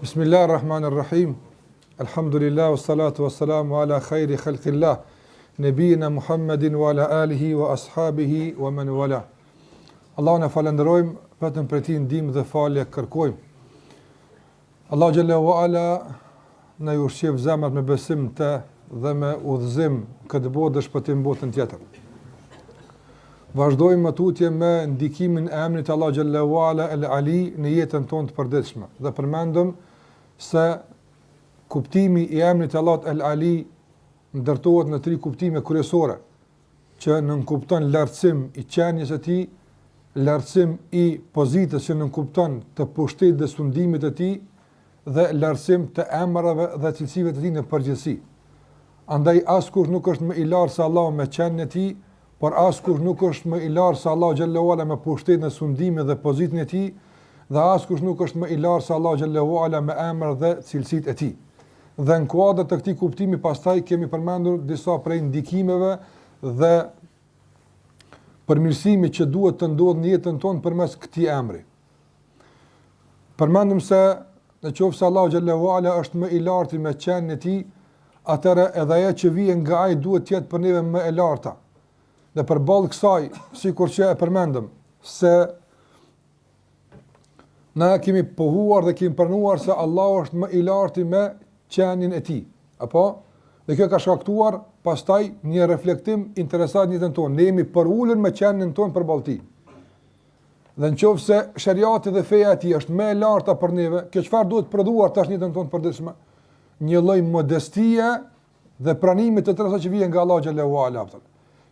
Bismillahirrahmanirrahim. Alhamdulillah wassalatu wassalamu ala khairi khalqillah, nabiyina Muhammedin wa ala alihi wa ashabihi wa man wala. Allahun e falenderojmë, vetëm për ti ndihmë dhe falje kërkojmë. Allah xhallahu wa ala na ushqef zemrat me besim të dhe me udhëzim këtë botë dhe shpëtim botën tjetër. Vazhdojmë më tutje me ndikimin e emrit Allah xhallahu wa ala el-Ali në jetën tonë të përditshme. Dhe përmendëm se kuptimi i emrit Allah el-Ali ndërtohet në 3 kuptime kryesore, që nënkupton lartësim i qenjes së tij, lartësim i pozitës që nënkupton të pushtetit dhe sundimit të tij, dhe lartësim të emrave dhe cilësive të tij në përgjithësi. Andaj askush nuk është më i lartë se Allahu me qenjen e tij, por askush nuk është më i lartë se Allahu xhallahu ala me pushtetin e sundimit dhe pozitën e tij, dhe askush nuk është më i lartë se Allahu xhallahu ala me emrat dhe cilësitë e tij. Dhe në kuadër të këtij kuptimi pastaj kemi përmendur disa prej ndikimeve dhe përmirësimi që duhet të ndodhë në jetën tonë përmes këtij emri. Përmendëm se nëse Allahu xhallahu ala është më i lartë me qenjen e tij, atëherë edhe ajo që vjen nga ai duhet të jetë për neve më e larta. Dhe përballë kësaj, sikur që e përmendëm, se na kemi pohuar dhe kemi pranuar se Allahu është më i lartë me qenien e tij. Apo? Dhe kjo ka shkaktuar pastaj një reflektim interesant në jetën tonë. Ne jemi përulur me qenien tonë përballë tij. Dhe nëse shariati dhe feja e tij është më e larta për neve, kjo çfarë duhet prodhuar tash në jetën tonë përditshme? Një lloj modestie dhe pranimi të tërë që vjen nga Allahu xhallahu ala.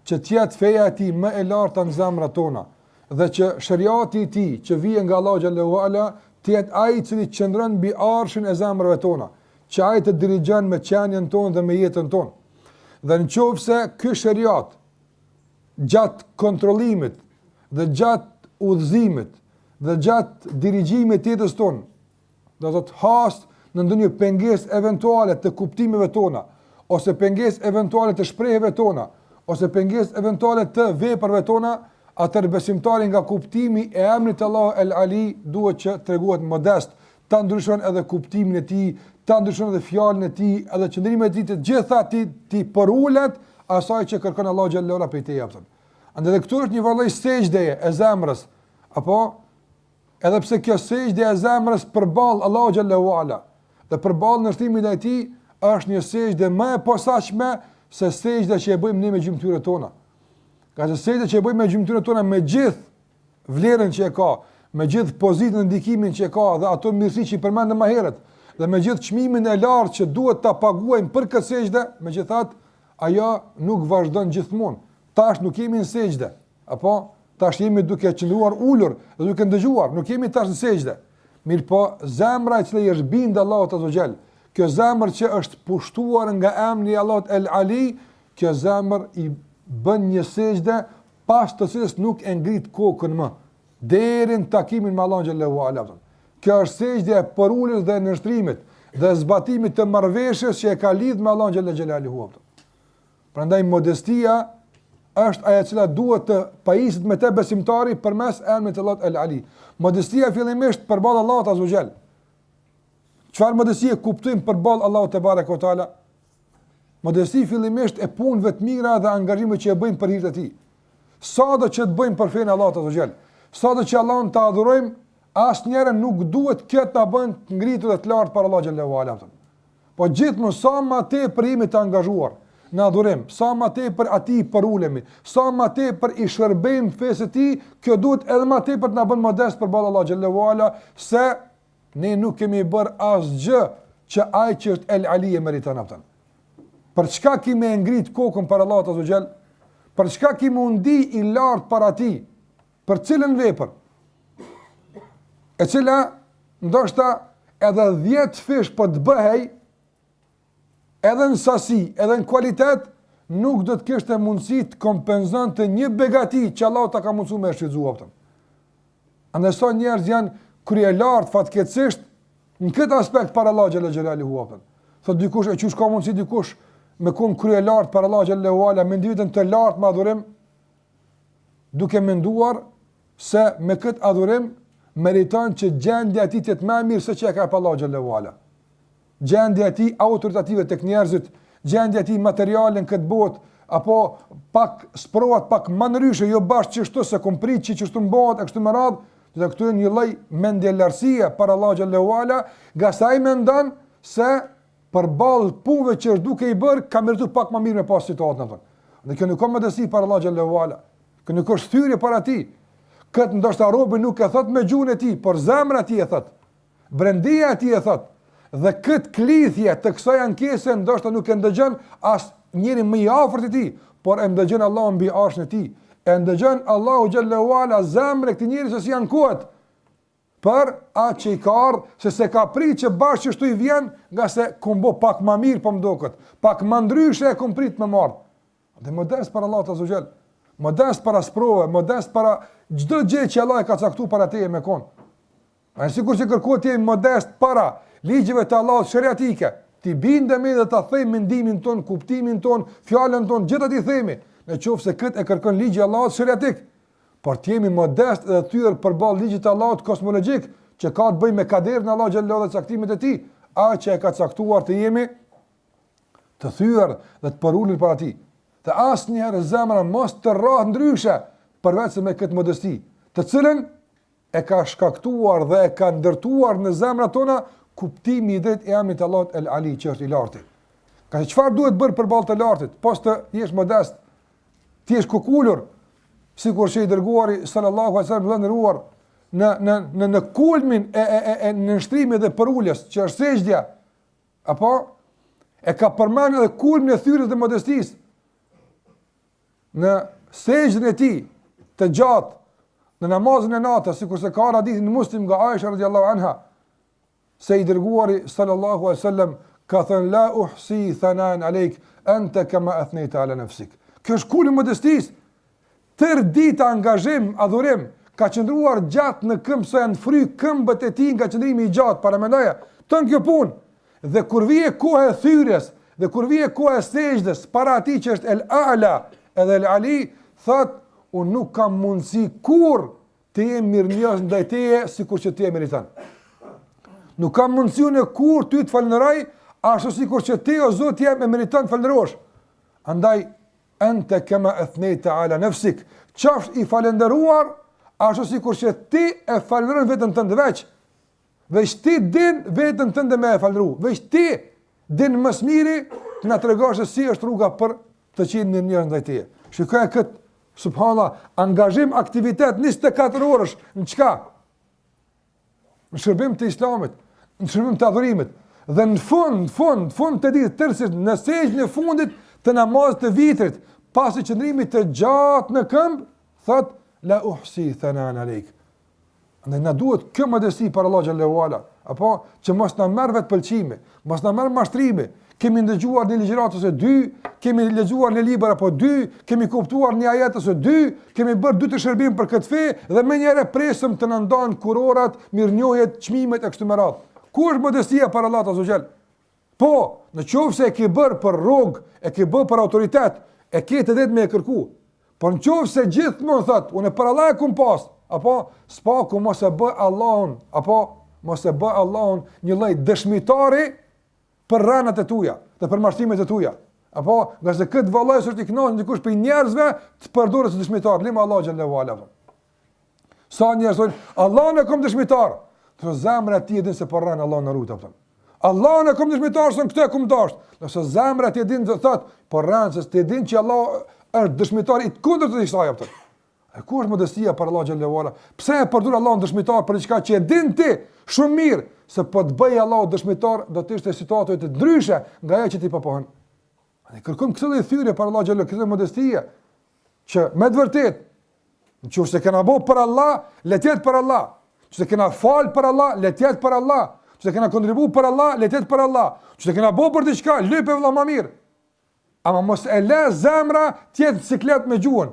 Që të jetë feja e tij më e larta në zemrat tona, dhe që shariati i tij që vjen nga Allahu xhallahu ala të jetë ai i cili qëndron mbi arshin e zemrave tona, që ai të dirigjon me qenien tonë dhe me jetën tonë. Dhe nëse ky shariat gjatë kontrollimit dhe gjatë udhëzimit dhe gjatë dirigjimit të jetës tonë, do të has në ndonjë pengesë eventuale të kuptimeve tona, ose pengesë eventuale të shprehjeve tona, ose pengesë eventuale të veprave tona, atëherë besimtari nga kuptimi e emrit Allahu el-Ali duhet që treguohet modest, ta ndryshon edhe kuptimin e tij, ta ndryshon edhe fjalën e tij, edhe qëndrimet e tij të gjitha ti porulet asaj që kërkon Allahu xhallahu ala prej teje. Andaj këtu është një vallë sejdë e zemrës, apo edhe pse kjo sejdë e zemrës përballë Allahu xhallahu ala dhe përballë ndërtimit ndaj tij është një sejdë më e posaçme se sejdë që e bëjmë ne me gjymtyrët tona. Ka se sejdë që e bëjmë me gjymtyrët tona me gjithë vlerën që e ka, me gjithë pozitën e ndikimin që e ka dhe ato mirësi që i përmendëm më herët, dhe me gjithë çmimin e lartë që duhet ta paguajmë për këtë sejdë, megjithatë ajo nuk vazhdon gjithmonë. Tash nuk jemi në sejdë, apo tash jemi duke qëndruar ulur dhe duke ndëgjuar, nuk jemi tash në sejdë. Mirë po, zemra e cila është bind Allahut azza xal, kjo zemër që është pushtuar nga emri i Allahut el-Ali, kjo zemër i bën një sejdë pas të cilës nuk e ngrit kokën më deri në takimin me Allahun xhallahu ala. Kjo është sejdë e porulës dhe nënshtrimit dhe zbatimit të marrëveshjes që e ka lidh me Allahun xhallahu xhelaluhu. Prandaj modestia është ajo që duhet të pajiset me të besimtari përmes emrit Allahut el-Ali. Modestia fillimisht përballë Allahut azza xal. Çfarë modestie kuptojmë përballë Allahut te bareka ve taala? Modesti fillimisht e punëve të mira dhe angazhimeve që e bëjmë për hir të tij. Sado që të bëjmë për fenë Allahut azza xal. Sado që Allahun ta adhurojmë, asnjëherë nuk duhet këtë ta bën të ngritur dhe të lartë para Allahut xhallahu ala. Po gjithmonë sa më tepër jemi të angazhuar në adhurim, sa më tepër atij përulemi, sa më tepër i shërbejmë fesë të tij, kjo duhet edhe më tepër të na bën modest përballë Allahut xhallahu ala, se ne nuk kemi bërë asgjë që ai që është el-Ali e meriton atë. Për çka kemi ngrit kokën para Allahut azza xal? Për çka kemi undi i lartë para tij? Për cilën vepër? E cila ndoshta edhe 10 fish po të bëhej, edhe në sasi, edhe në kualitet, nuk do të kishte mundësi të kompenzonte një begati që Allahu ta ka mundsuar me shfrytzuar atë. Andaj sa njerëz janë krye lart fatkeqësisht në këtë aspekt para Allahu xhallahu xhelaluhu. Thot dikush e çush ka mundësi dikush me kon krye lart para Allahu xhallahu ala me ndivitën të lartë me adhurim, duke menduar se me këtë adhurim meriton që gjendja e tij të jetë më e mirë se që e ka pa Allahu xhallahu ala. Gjendja e tij autoritative tek njerëzit, gjendja e tij materiale në këtë botë, apo pak sprovat, pak më ndryshe, jo bashkë çështo se komprit që çështo mbohet e kështu me radhë, dhe këtu një lloj mendje lartësie për Allahu xhallahu ala, gasaj mendon se përballë punëve që është duke i bërë ka merituar pak më mirë me pas situatën atë. Dhe kjo nuk ka modësi për Allahu xhallahu ala. Kjo nuk është thyrje para tij. Këtë ndoshta robi nuk e thot me gjuhën e tij, por zemra e tij e thot. Brendia e tij e thot. Dhe këtë klithje të kësaj ankese ndoshta nuk e ndëgjon as njëri më i afërt i tij, por e ndëgjon Allahu mbi arshën e tij. E ndëgjon Allahu xhallahu ala zemrën e këtij njeriu se si ankohet. Për atë që i ka ardhë, se ka prit që bashkë që shtu i vjen, nga se kumbo pak ma mirë për mdokët, pak ma ndryshe e kum prit me marë. Dhe modest para Allah të azogjel, modest para sprove, modest para gjdo gjë që Allah e ka caktu para teje me konë. A në sikur që kërkohet të jemi modest para ligjeve të Allah shëriatike, ti bindemi dhe të thejmë mendimin ton, kuptimin ton, fjallën ton, gjithë të ti themi, në qofë se këtë e kërkon ligje Allah shëriatik. Por të jemi modest dhe thyrë përballë ligjit të Allahut kosmologjik, që ka të bëjë me kaderin Allah xhallahu dhe caktimet e tij, a që e ka caktuar të jemi të thyrë dhe të përullur para tij. Të asnjëherë zemra mos të rrohet ndryshe përveç se me këtë modesti, të cilën e ka shkaktuar dhe e ka ndërtuar në zemrat tona kuptimi i drejtë i emrit Allahut El Ali, që është i lartë. Ka çfarë duhet bërë përballë të lartit, pas të jesh modest, ti je kukulur, sikur që i dërguari sallallahu alaihi wasallam ndëruar në kulmin e nënshtrimit dhe përuljes që është sejdja, apo e ka përmendur edhe kulmin e thyrjes dhe modestisë në sejdën e tij të gjatë në namazin e natës, sikur se ka hadithin Muslim nga Aisha radhiyallahu anha, se i dërguari sallallahu alaihi wasallam ka thënë la uhsi thanan alejk anta kama athnayta ala nafsik. Kjo është kulmi i modestisë. Tër ditë angazhim, adhurim, ka qëndruar gjatë në këmbë se janë fry këmbët e tij nga qëndrimi i gjatë para mendoja. Ton kjo punë. Dhe kur vije koha e thyrjes, dhe kur vije koha e sejdës para atij që është El A'la, edhe El Ali, thot, unë nuk kam mundësi kur të jem mirënjohës ndaj teje sikur që ti e meriton. Nuk kam mundësi unë kur ty të falënderoj ashtu sikur që ti o Zot jam e meriton të falënderosh. Andaj ente kema athnayta ala nafsik, qofsh i falënderuar ashtu sikur që ti e falënderon veten tënde veç. Veç ti din veten tënde me e falëndëru. Veç ti din më së miri të na tregosh se si është rruga për të qenë mirënjohës ndaj teje. Shikoj kët, subhanallah, angazhim, aktivitet 24 orësh në çka? Në shërbim të Islamit, në shërbim të adhurimit. Dhe në fund të ditë tërësisht në sejdën e fundit të namazit të vitrit, pasi qëndrimit të gjatë në këmbë, thot la uhsi thanan alejk. Ne na duhet kjo modesti për Allah xhallahu ala, apo që mos na merr vetë pëlqimi, mos na merr mashtrimi. Kemi ndëgjuar një ligjërat ose dy, kemi lexuar një libër apo dy, kemi kuptuar një ajet ose dy, kemi bërë dy të shërbim për këtë fe dhe më njëherë presëm të na ndan kurorat, mirënjohjet, çmimet e kështu me radhë. Ku është modestia për Allah azza xal? Po, në qoftë se e ke bërë për rrogë, e ke bërë për autoritet, e ke të drejtë me e kërku. Por në qoftë se gjithmonë thot, unë për Allah e kum pas, apo spaku mos e bë Allahun, apo mos e bë Allahun një lloj dëshmitari për rënat e tuaja, dhe për mashtrimet e tuaja. Apo, nga se këtë vallaj sot i kënaqen dikush për njerëzve të përdoret si dëshmitar, lima Allah xhallahu ala. Sa njerëz thonë, Allahun e kam dëshmitar. Të zemra e tij din se po rën Allahun në rrugë apo. Allahun e kam dëshmitar se këtë e kam dash. Nëse zemra e tij din të thot, po rën se ti din që Allah është dëshmitar i kundërt të kësaj apo. E ku është modestia për Allah xhallahu ala? Pse e përdor Allahun dëshmitar për diçka që e din ti shumë mirë se po të bëj Allahu dëshmitar do të ishte situatë të ndryshe nga ajo që ti po pohon. Ne kërkojmë këtë lloj thyrje për Allah xhallahu, këtë modestie që me të vërtetë, nëse kena bëu për Allah, le të jetë për Allah. Nëse kena fal për Allah, le të jetë për Allah. Nëse kena kontribu për Allah, le të jetë për Allah. Nëse kena bëu për diçka, lype vëlla më mirë. Ama mos e lë zemra të jetë siklet me gjuhën.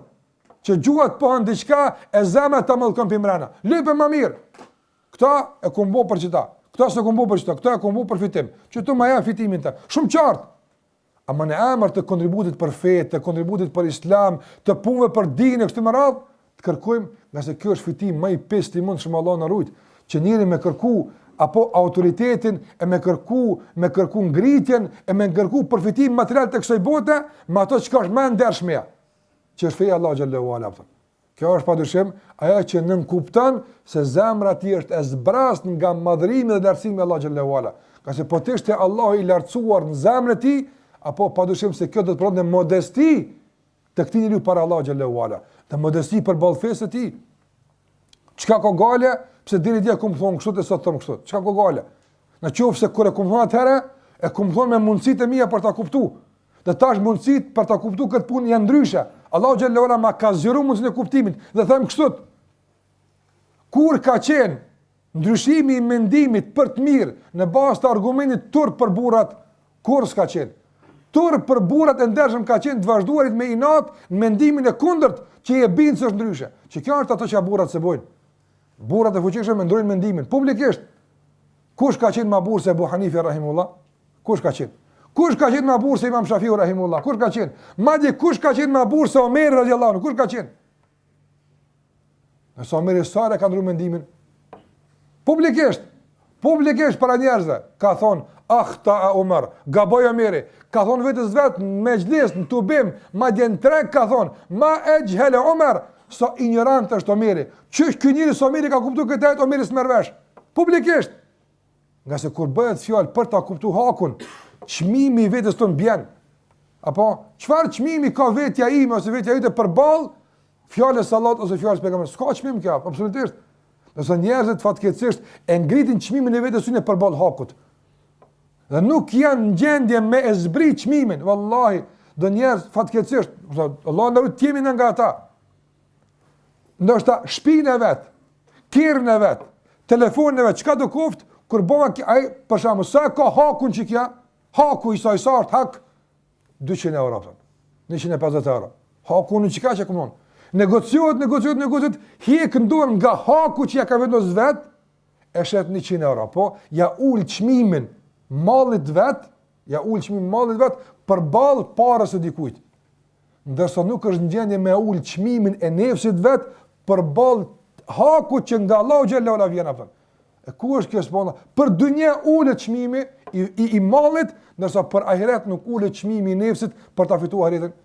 Që gjuha të pohon diçka e zemra ta mallkon pimrana. Lype më mirë. Këta e kumbo për çita. Këta s'e kumbo për çita, këta e kumbo për fitim. Që tu më ja fitimin të. Shumë qartë. Ama në emër të kontributit për fe, të kontributit për Islam, të punëve për dinë këtu më radh, të kërkojmë, nga se kjo është fitim më i pestë i mundshëm, Allah na ruaj, që njëri me kërku apo autoritetin, e me kërku ngritjen, e me kërku përfitim material të kësaj bote, me ato çka është më ndershme, që është feja Allah xhallahu ala. Kjo është padyshim ajo që nënkupton se zemra e tij është e zbrasur nga madhërimi dhe lartësimi i Allah xhallahu ala. Ka se po të ishte Allahu i lartësuar në zemrën e tij, apo padyshim se kjo do të prodhonte modesti të këtij njeriu para Allah xhallahu ala. Të modesti për ballfesë të tij. Çka ka gale, pse deri dia kum thon kështu e sot thon kështu. Çka ka gale? Në qoftë se kur e kum thon atëherë, e kum thon me mundësitë e mia për ta kuptuar. Dhe tash mundësitë për ta kuptuar këtë punë janë ndryshe. Allahu xhallahu ala ma ka zgjeruar mundësinë e kuptimit dhe them kështu. Kur ka qenë ndryshimi i mendimit për të mirë në bazë të argumentit turp për burrat, kur s'ka qenë. Turp për burrat e ndershëm ka qenë të vazhduarit me inat në mendimin e kundërt që i e bind se është ndryshe. Që kjo është ato që burrat se bojnë. Burrat e fuqishëm e ndrojnë mendimin publikisht. Kush ka qenë më burr se Abu Hanife rahimullah? Kush ka qenë? Kush ka qenë më burr se Imam Shafiu rahimullah? Kush ka qenë? Madje kush ka qenë më burr se Omer radhiyallahu anhu? Kush ka qenë? Nëse Omeri sa ka ndruar mendimin publikisht para njerëzve, ka thonë akhta Umar, gaboj Omeri, ka thonë vetës vetë në mejlis, në tubim, ma djenë treg, ka thonë, ma e gjhele Umar, sa ignorant është Omeri, qysh ky njeri së Omeri ka kuptu këtë jetë, Omeri së mërvesh, publikisht, nga se kur bëhet fjallë për ta kuptu hakun, çmimi vetës të në bjenë, apo, qëfar çmimi ka vetja ime, ose vetja ite për balë, fjallës salat, ose fjallës pejgamber, s'ka çmim kjo, absolutisht. Nëse njerëzit fatkeqësisht e ngritin çmimin e vetes tyre përballë hakut. Dhe nuk janë në gjendje me e zbrit çmimin, vallahi, do njerëz fatkeqësisht, Allah na rrit jemi nga ata. Ndoshta shtëpinë e vet, kirrën e vet, telefonin e vet, çka do kuft kur bëma ai për shkakun sa ka hakun që kja, haku i saj sart hak 200 euro, 150 euro. Haku nuk çka që komon. Negociot, hiek ndorë nga haku që ja ka vendos vet, e shet 100 euro, po ja ul çmimin mallit vet, për ballë parës së dikujt. Ndërsa nuk është në gjendje me ul çmimin e nefsit vet për ballë haku që nga Allahu xhallahu ala vjen atë. E ku është kjo spona? Për dunjë ulet çmimi i mallit, ndërsa për ahiret nuk ulet çmimi i nefsit për ta fituar ahiretin.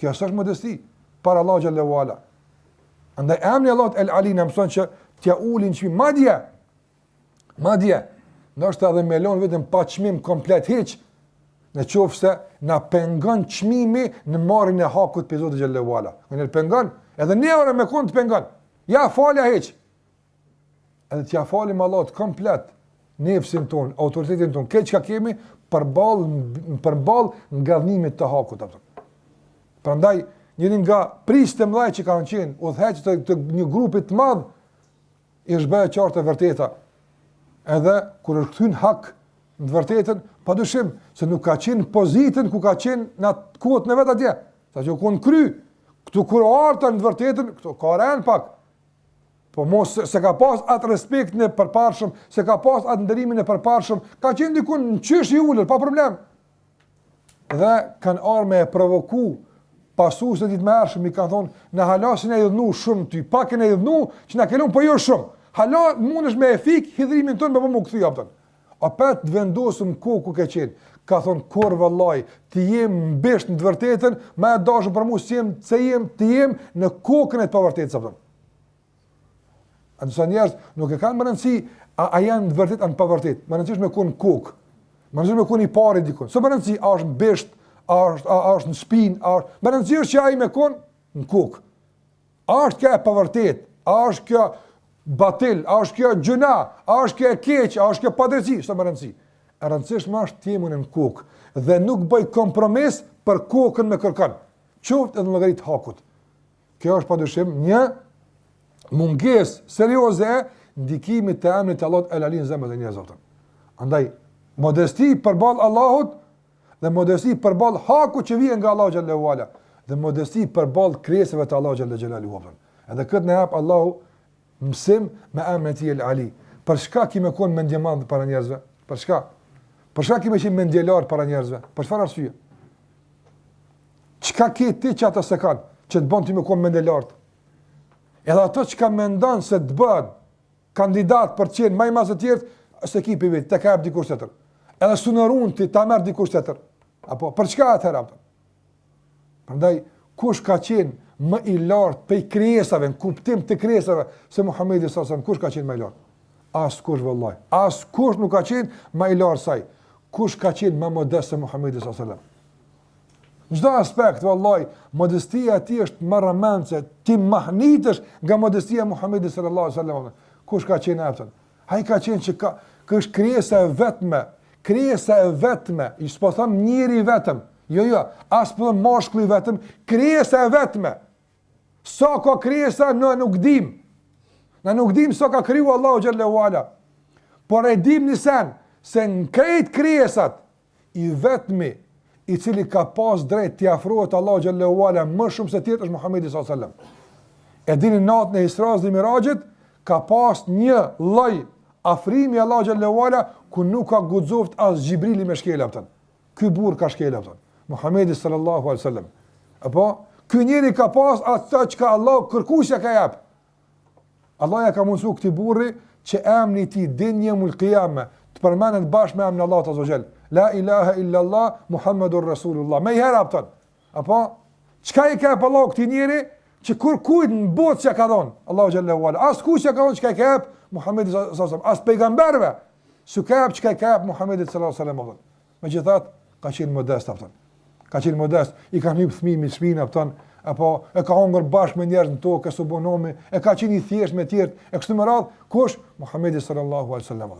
Kjo është modesti para Allah xhallahu ala. Andaj emri Allah el Ali na mëson që t'ja ulin çmim madje ndoshta edhe me lon vetëm pa çmim komplet hiç, në qoftë se na pengon çmimi në marrjen e hakut pe Zotit xhallahu ala. Ne pengon, edhe ne ora me kon të pengon. Ja falja hiç. Edhe t'ja falim Allahut komplet nefsin ton, autoritetin ton, këtë çka kemi përballë ngradhnimit të hakut atë. Prandaj njëri nga pristë të mëdha që kanë qenë udhëheqës të një grupi të madh i është bërë qartë e vërteta. Edhe kur është kthyn hak në të vërtetën, padyshim se nuk ka qenë pozitën ku ka qenë në kohën e vet atje. Sa që kon kry, këtu kur arta në të vërtetën, këtu ka rënë pak. Po mos se ka pas atë respektin e përparshëm, se ka pas atë nderimin e përparshëm, ka qenë diku në qysh i ulur pa problem. Dhe kanë arme e provoku pasues të ditë më hershëm i kanë thonë, në halasin e idhnu shumë ty, pak e idhnu që na kelon po jo shumë. Hala mundesh me efik hidhrimin tonë me më kthy apëton. Apet vendosëm ku ke qenë. Ka thonë kur vallahi, ti jem mbesht në të vërtetën, më e dashur për mua ti jem në kokën e të pavërtetës apëton. Ata njerëz nuk e kanë më rëndësi a janë të vërtetë apo pavërtetë. Më rëndësish me kon kokë. Më rëndësish me kon i parë dikon. S'o më rëndësi a është mbesht, a është në shpinë, më rëndësish që ai me kon në kokë. A është kjo e pavërtetë, a është kjo batil, a është kjo gjuna, a është kjo e keq, a është kjo padrejti, s'o më rëndësi. E rëndësishme është të jemi në kokë dhe nuk bëj kompromis për kokën me kërkon. Qoftë edhe llogarit hakut. Kjo është padyshim një mungesë serioze ndikimit të emrit të Allahut el Ali në zemrat e njerëzve. Andaj modesti përballë Allahut dhe modesti përballë hakut që vjen nga Allahu xhallahu ala dhe modesti përballë krijesave të Allahu xhallahu xhelaluhu. Edhe këtë na jap Allahu mësim me emrin e tij el Ali. Për çka kime kon mendje madh para njerëzve? Për çka? Për çka kime qenë mendje lart para njerëzve? Për çfarë arsye? Çka ke ti që ata s'e kanë, që të bën ti me kon mendje lart? Edhe ato që ka mendon se të bëhen kandidat për të qenë më i madh se të tjerë, se ki për vetë, të ka jap dikush tjetër. Edhe sunerun ti ta merr dikush tjetër. Apo për çka atëherë? Prandaj kush ka qenë më i lartë prej krijesave, në kuptim të krijesave se Muhamedi sallallahu alaihi wasallam, kush ka qenë më i lartë? Askush vallahi. Askush nuk ka qenë më i lartë saj. Kush ka qenë më modest se Muhamedi sallallahu alaihi wasallam? Çdo aspekt vallahi, modestia e tij është më rëmendse, ti mahnitesh nga modestia e Muhamedit sallallahu alaihi wasallam. Kush ka qenë atë? Ai ka qenë që është krijesa e vetme, krijesa e vetme, i s'po them njëri vetëm. Jo, as po mashkulli vetëm, krijesa e vetme. Sa ka krijesa ne nuk dim. Ne nuk dim sa ka kriju Allahu xhallahu ala. Por e dim nisan se në krejt krijesat i vetmi i cili ka pas drejt t'i afrohet Allahu xhallahu ala më shumë se tjetër është Muhamedi sallallahu alaihi wasallam. E dini natën e Isras dhe Mirajit ka pas një lloj afrimi Allahu xhallahu ala ku nuk ka guxoft as Xhibrili me shkelë aftën. Ky burr ka shkelë aftën. Muhamedi sallallahu alaihi wasallam. Apo ky njeri ka pas atë që ka Allahu kërkuesja ka jap. Allah ja ka mundsu këtij burri që emri i tij dinjemul qiyama të përmendet bashkë me emrin Allah azza wa jall. La ilaha illa Allah Muhammadur Rasulullah. Me herë aftën. Apo çka i ka Allahu këtij njeri që kur kujt në botë që ka dhënë Allahu xhallahu ala. As kush që ka dhënë çka i ka Muhamedi sallallahu alaihi wasallam, as pejgamberve. S'ka çka i ka Muhamedi sallallahu alaihi wasallam. Megjithatë ka qenë modest aftën. Ka qenë modest, i kanë hyrë fëmijë në shpinë aftën, apo e ka hongër bashkë me njerëz në tokë, su bonomi, e ka qenë i thjesht me tjerë, e kështu me radhë, kush? Muhamedi sallallahu alaihi wasallam.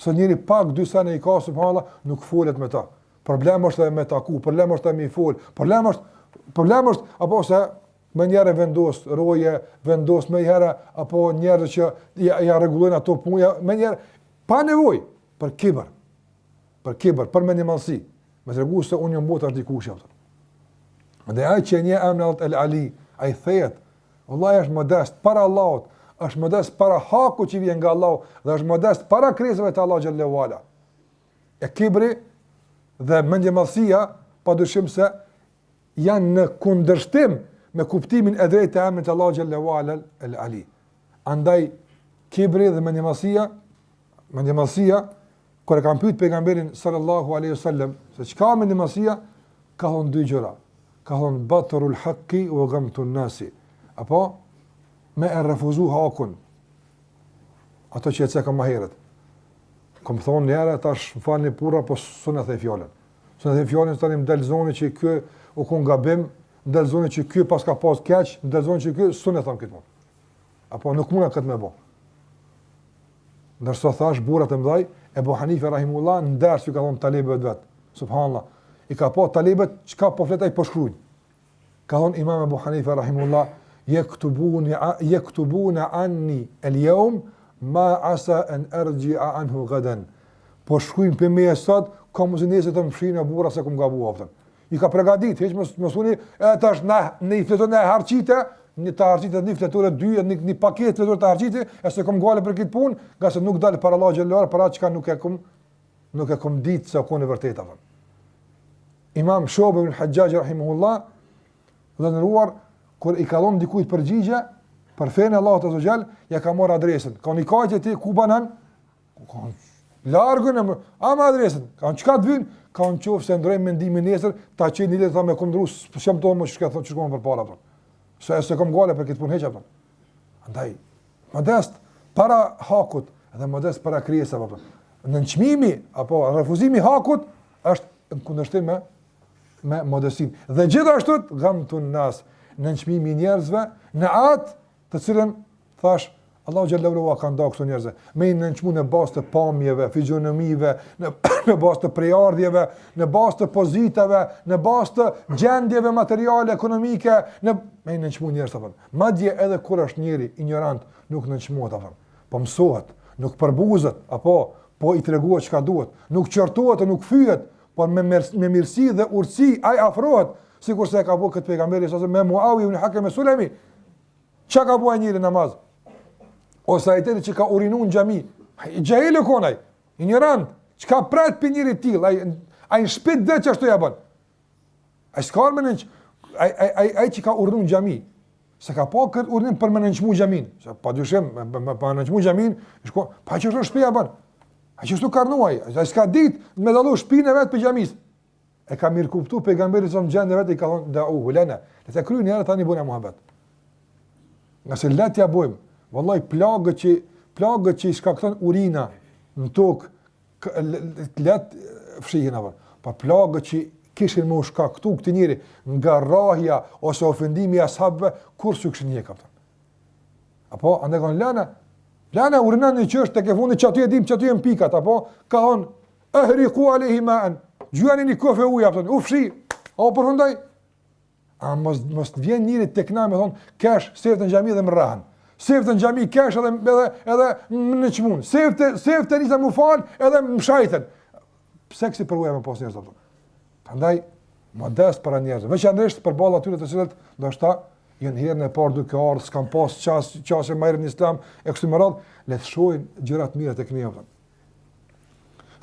Së njëri pak dy sene i ka, subhanallah, nuk folet me ta. Problemi është edhe me taku, problemi është edhe me i fol, problemi është apo se me njerë vendos roje, vendos me njëra, apo njerë që ja rregullojnë ato punë, me njerë, pa nevojë, për kibër, për mendimallësi. Me tregu se unë jam botë është dikush atë. Dhe ai që një emri el-Ali, ai thehet, vallahi është modest para Allahut, është modest para haku që vjen nga Allahu dhe është modest para krijesave të Allahu xhallahu ala. E kibri dhe mendimallësia padyshim se janë në kundërshtim me kuptimin e drejtë të emrit të Allahu xhallahu ala el-Ali. Andaj kibri dhe mendimallësia kur e kam pyet pejgamberin sallallahu alaihi wasallam se çka mendimallësia, ka thonë dy gjëra. Ka thonë batrul haqqi wa ghamtun nasi. Apo me e refuzu hakun. Ato që e cekëm ma herët. Kom thonë njëre, tash më falni pura, po sënë e thej fjallën. Sënë e thej fjallën, së tani më delë zoni që kjo u kun gabim, më delë zoni që kjo pas ka pas keq, më delë zoni që kjo, sënë e thamë këtë mund. Apo nuk muna këtë me bo. Ndërso thash, burat e mdhaj, Ebu Hanife rahimullah, ndërës që ka thonë talibet vetë. Subhanallah. I ka po talibet, qka po fletaj po shkrujnë. Ka thonë imam Ebu Hanife rahimullah, jektubuna anni el-jawm ma asa an arji'a anhu gadan. Po shkruajnë për me sot, ka mundësi të më fshinë burra se kum gabuar aftën. I ka përgatit, hiç mos thoni, tash në i fleton e harxite, një të harxite, një fletore dy, një paketë fletore të harxite, e se kum gale për këtë punë, nga se nuk dalë para Allah xhallahu ala, para çka nuk e kum ditë se ka në vërtetë aftën. Imam Shobe ibn Hajjaj rahimahullah, dhe ndëruar, kur i ka dhënë dikujt përgjigje për fenë Allahut azza xal, ja ka marr adresën. Ka një kaqe ti ku banan? Largën ama adresën. Ka çka të vin? Ka në qoftë se ndrojmë mendimin nesër, ta çeni lidhë tha me kundrus, s'jam tonë më çka thonë çka për para ato. Se kam gale për këtë punë heq ato. Andaj modest para hakut dhe modest para krijesave apo. Në çmimi apo refuzimi hakut është në kundërshtim me modestin. Dhe gjithashtu ghamtun nas, në çmimi njerëzve, në atë të cilën thash Allahu xhallahu ala ka ndarë këto njerëz. Me në çmu në bazë të pamjeve, fizionomive, në bazë të prejardhjeve, në bazë të pozitave, në bazë të gjendjeve materiale, ekonomike, me në çmu njerëz apo. Madje edhe kur është njëri ignorant, nuk në çmuat apo. Po mësohet, nuk përbuzet, po i treguohet çka duhet, nuk qortohet, nuk fyet, por me mirësi dhe urtësi ai afrohet, sikur se ka bëu këtë pejgamberi sa me Muawi ibn Hakim Sulemi. Çka ka bëu ai njëri namaz? Ose ai tjetër që ka urinu në xhami. Jahil e konaj, ignorant, çka pret për njëri till, ai shpit dhe çashtu ja bën. Ai s'ka më ai që ka urinu në xhami. se ka pa kërë urinim për me nënqmu gjamin. Pa dyshim, pa nënqmu gjamin, pa që është shpia bërë. A që shtu karnuaj, a s'ka dit me dalu shpinë e vetë për gjamis. E ka mirë kuptu pejgamberi sa në gjendë e vetë i ka thonë, da hulene, le të kryjnë njërë tani bune muhabet. Nga se letja bojmë, vëllaj plagët që i shkakton urina në tokë, letë fshihin avër. Pa plagët që kishin më shkaktu këti njëri nga rahja ose ofendimi i ashabëve, kur së këshin një kapëtën. Apo, ande kanë lana urinan një qështë të ke fundi që aty e dim që aty e në pikat, apo ka thonë, ehriku alehi maën, gjujani një kofe uja, fshi, apo përfundaj. A mos të vjen njëri të këna me thonë, kesh, seftë në gjami dhe më rrahen. Seftë në gjami, kesh edhe më në qmunë. Seftë njëse më falë edhe më shajten. Pse kësi përvuja me pas njerëz, prandaj modest para njerëzve, veçanërisht për ballë atyre të cilët ndoshta janë herën e parë duke ardhur, s'kan pas çastë më në Islam e kështu me radhë, le të shohin gjëra të mira tek ne.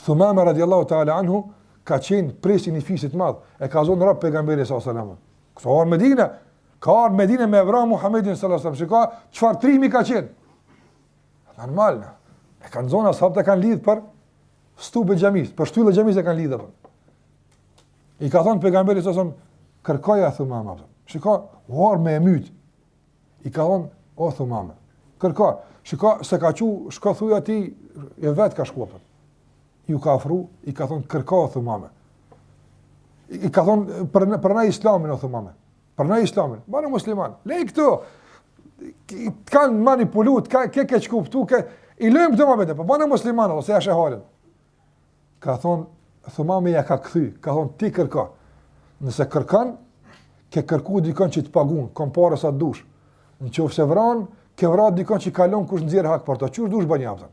Thumama radiallahu ta'ala anhu ka qenë presi një fisit madh, e ka zonë rap pejgamberi sallallahu alajhi wasallam. Ka ardhur ka ardhur Medinë me Evra Muhammedin sallallahu alajhi wasallam. Shikoj çfarë trimi ka qenë. Normal. E kanë zonë ashabët e kanë lidh për stupë xhamis, për shtyllë xhamis e kanë lidhur. I ka thonë pejgamberi sallallahu alajhi wasallam, kërkoja Thumama. Shikoj, war me myt. I ka thonë, o Thumama, kërko. Shikoj se ka shko thuj atij e vet ka shkuar. Ju ka ofru, i ka thonë kërko Thumama. I ka thonë për na islamin o Thumama. Për na islamin, bane musliman. Lej këtu. Kanë manipuluar, ke kuptu, i lëm këto mëbete, po bane musliman ose ja shehalin. Ka thonë Thumama ja ka kthy, ka thonë ti kërko. Nëse kërkan, ke kërku dikon që të pagun, kom pare sa dush. Në qofë se vran, ke vrat dikon që kalon kush nxjerr hak për to. Qysh dush bën japën.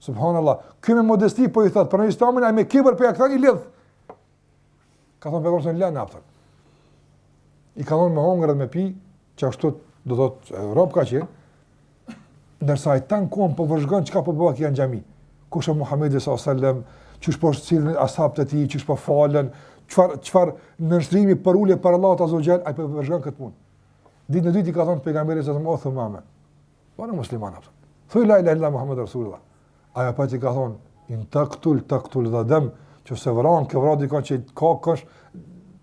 Subhanallah. Ky me modesti po i thot, për në islamin ai me kibër për ja këthan i lidh. Ka thonë pejgamberi lën napën. I ka thonë me hongër dhe me pi, që ashtu do thot rob ka qenë. Ndërsa ai tan kom po vëzhgon çka po bëhet janë xhami. Kush është Muhamedi sallallahu alaihi wasallam, çish po cilën ashabët e tij, çish po falen, çfarë nënshtrimi për ulje për Allahu azza wa jall, ai po vëzhgon këtë punë. Ditë në ditë i ka thonë pejgamberi sallallahu alaihi wasallam, Thumama. Bana musliman apo. Thuaj la ilaha illa Muhammedur rasulullah. Ai apo ti ka thonë, in taqtul dhadam, që se vran ke vradi kanë që ka kosh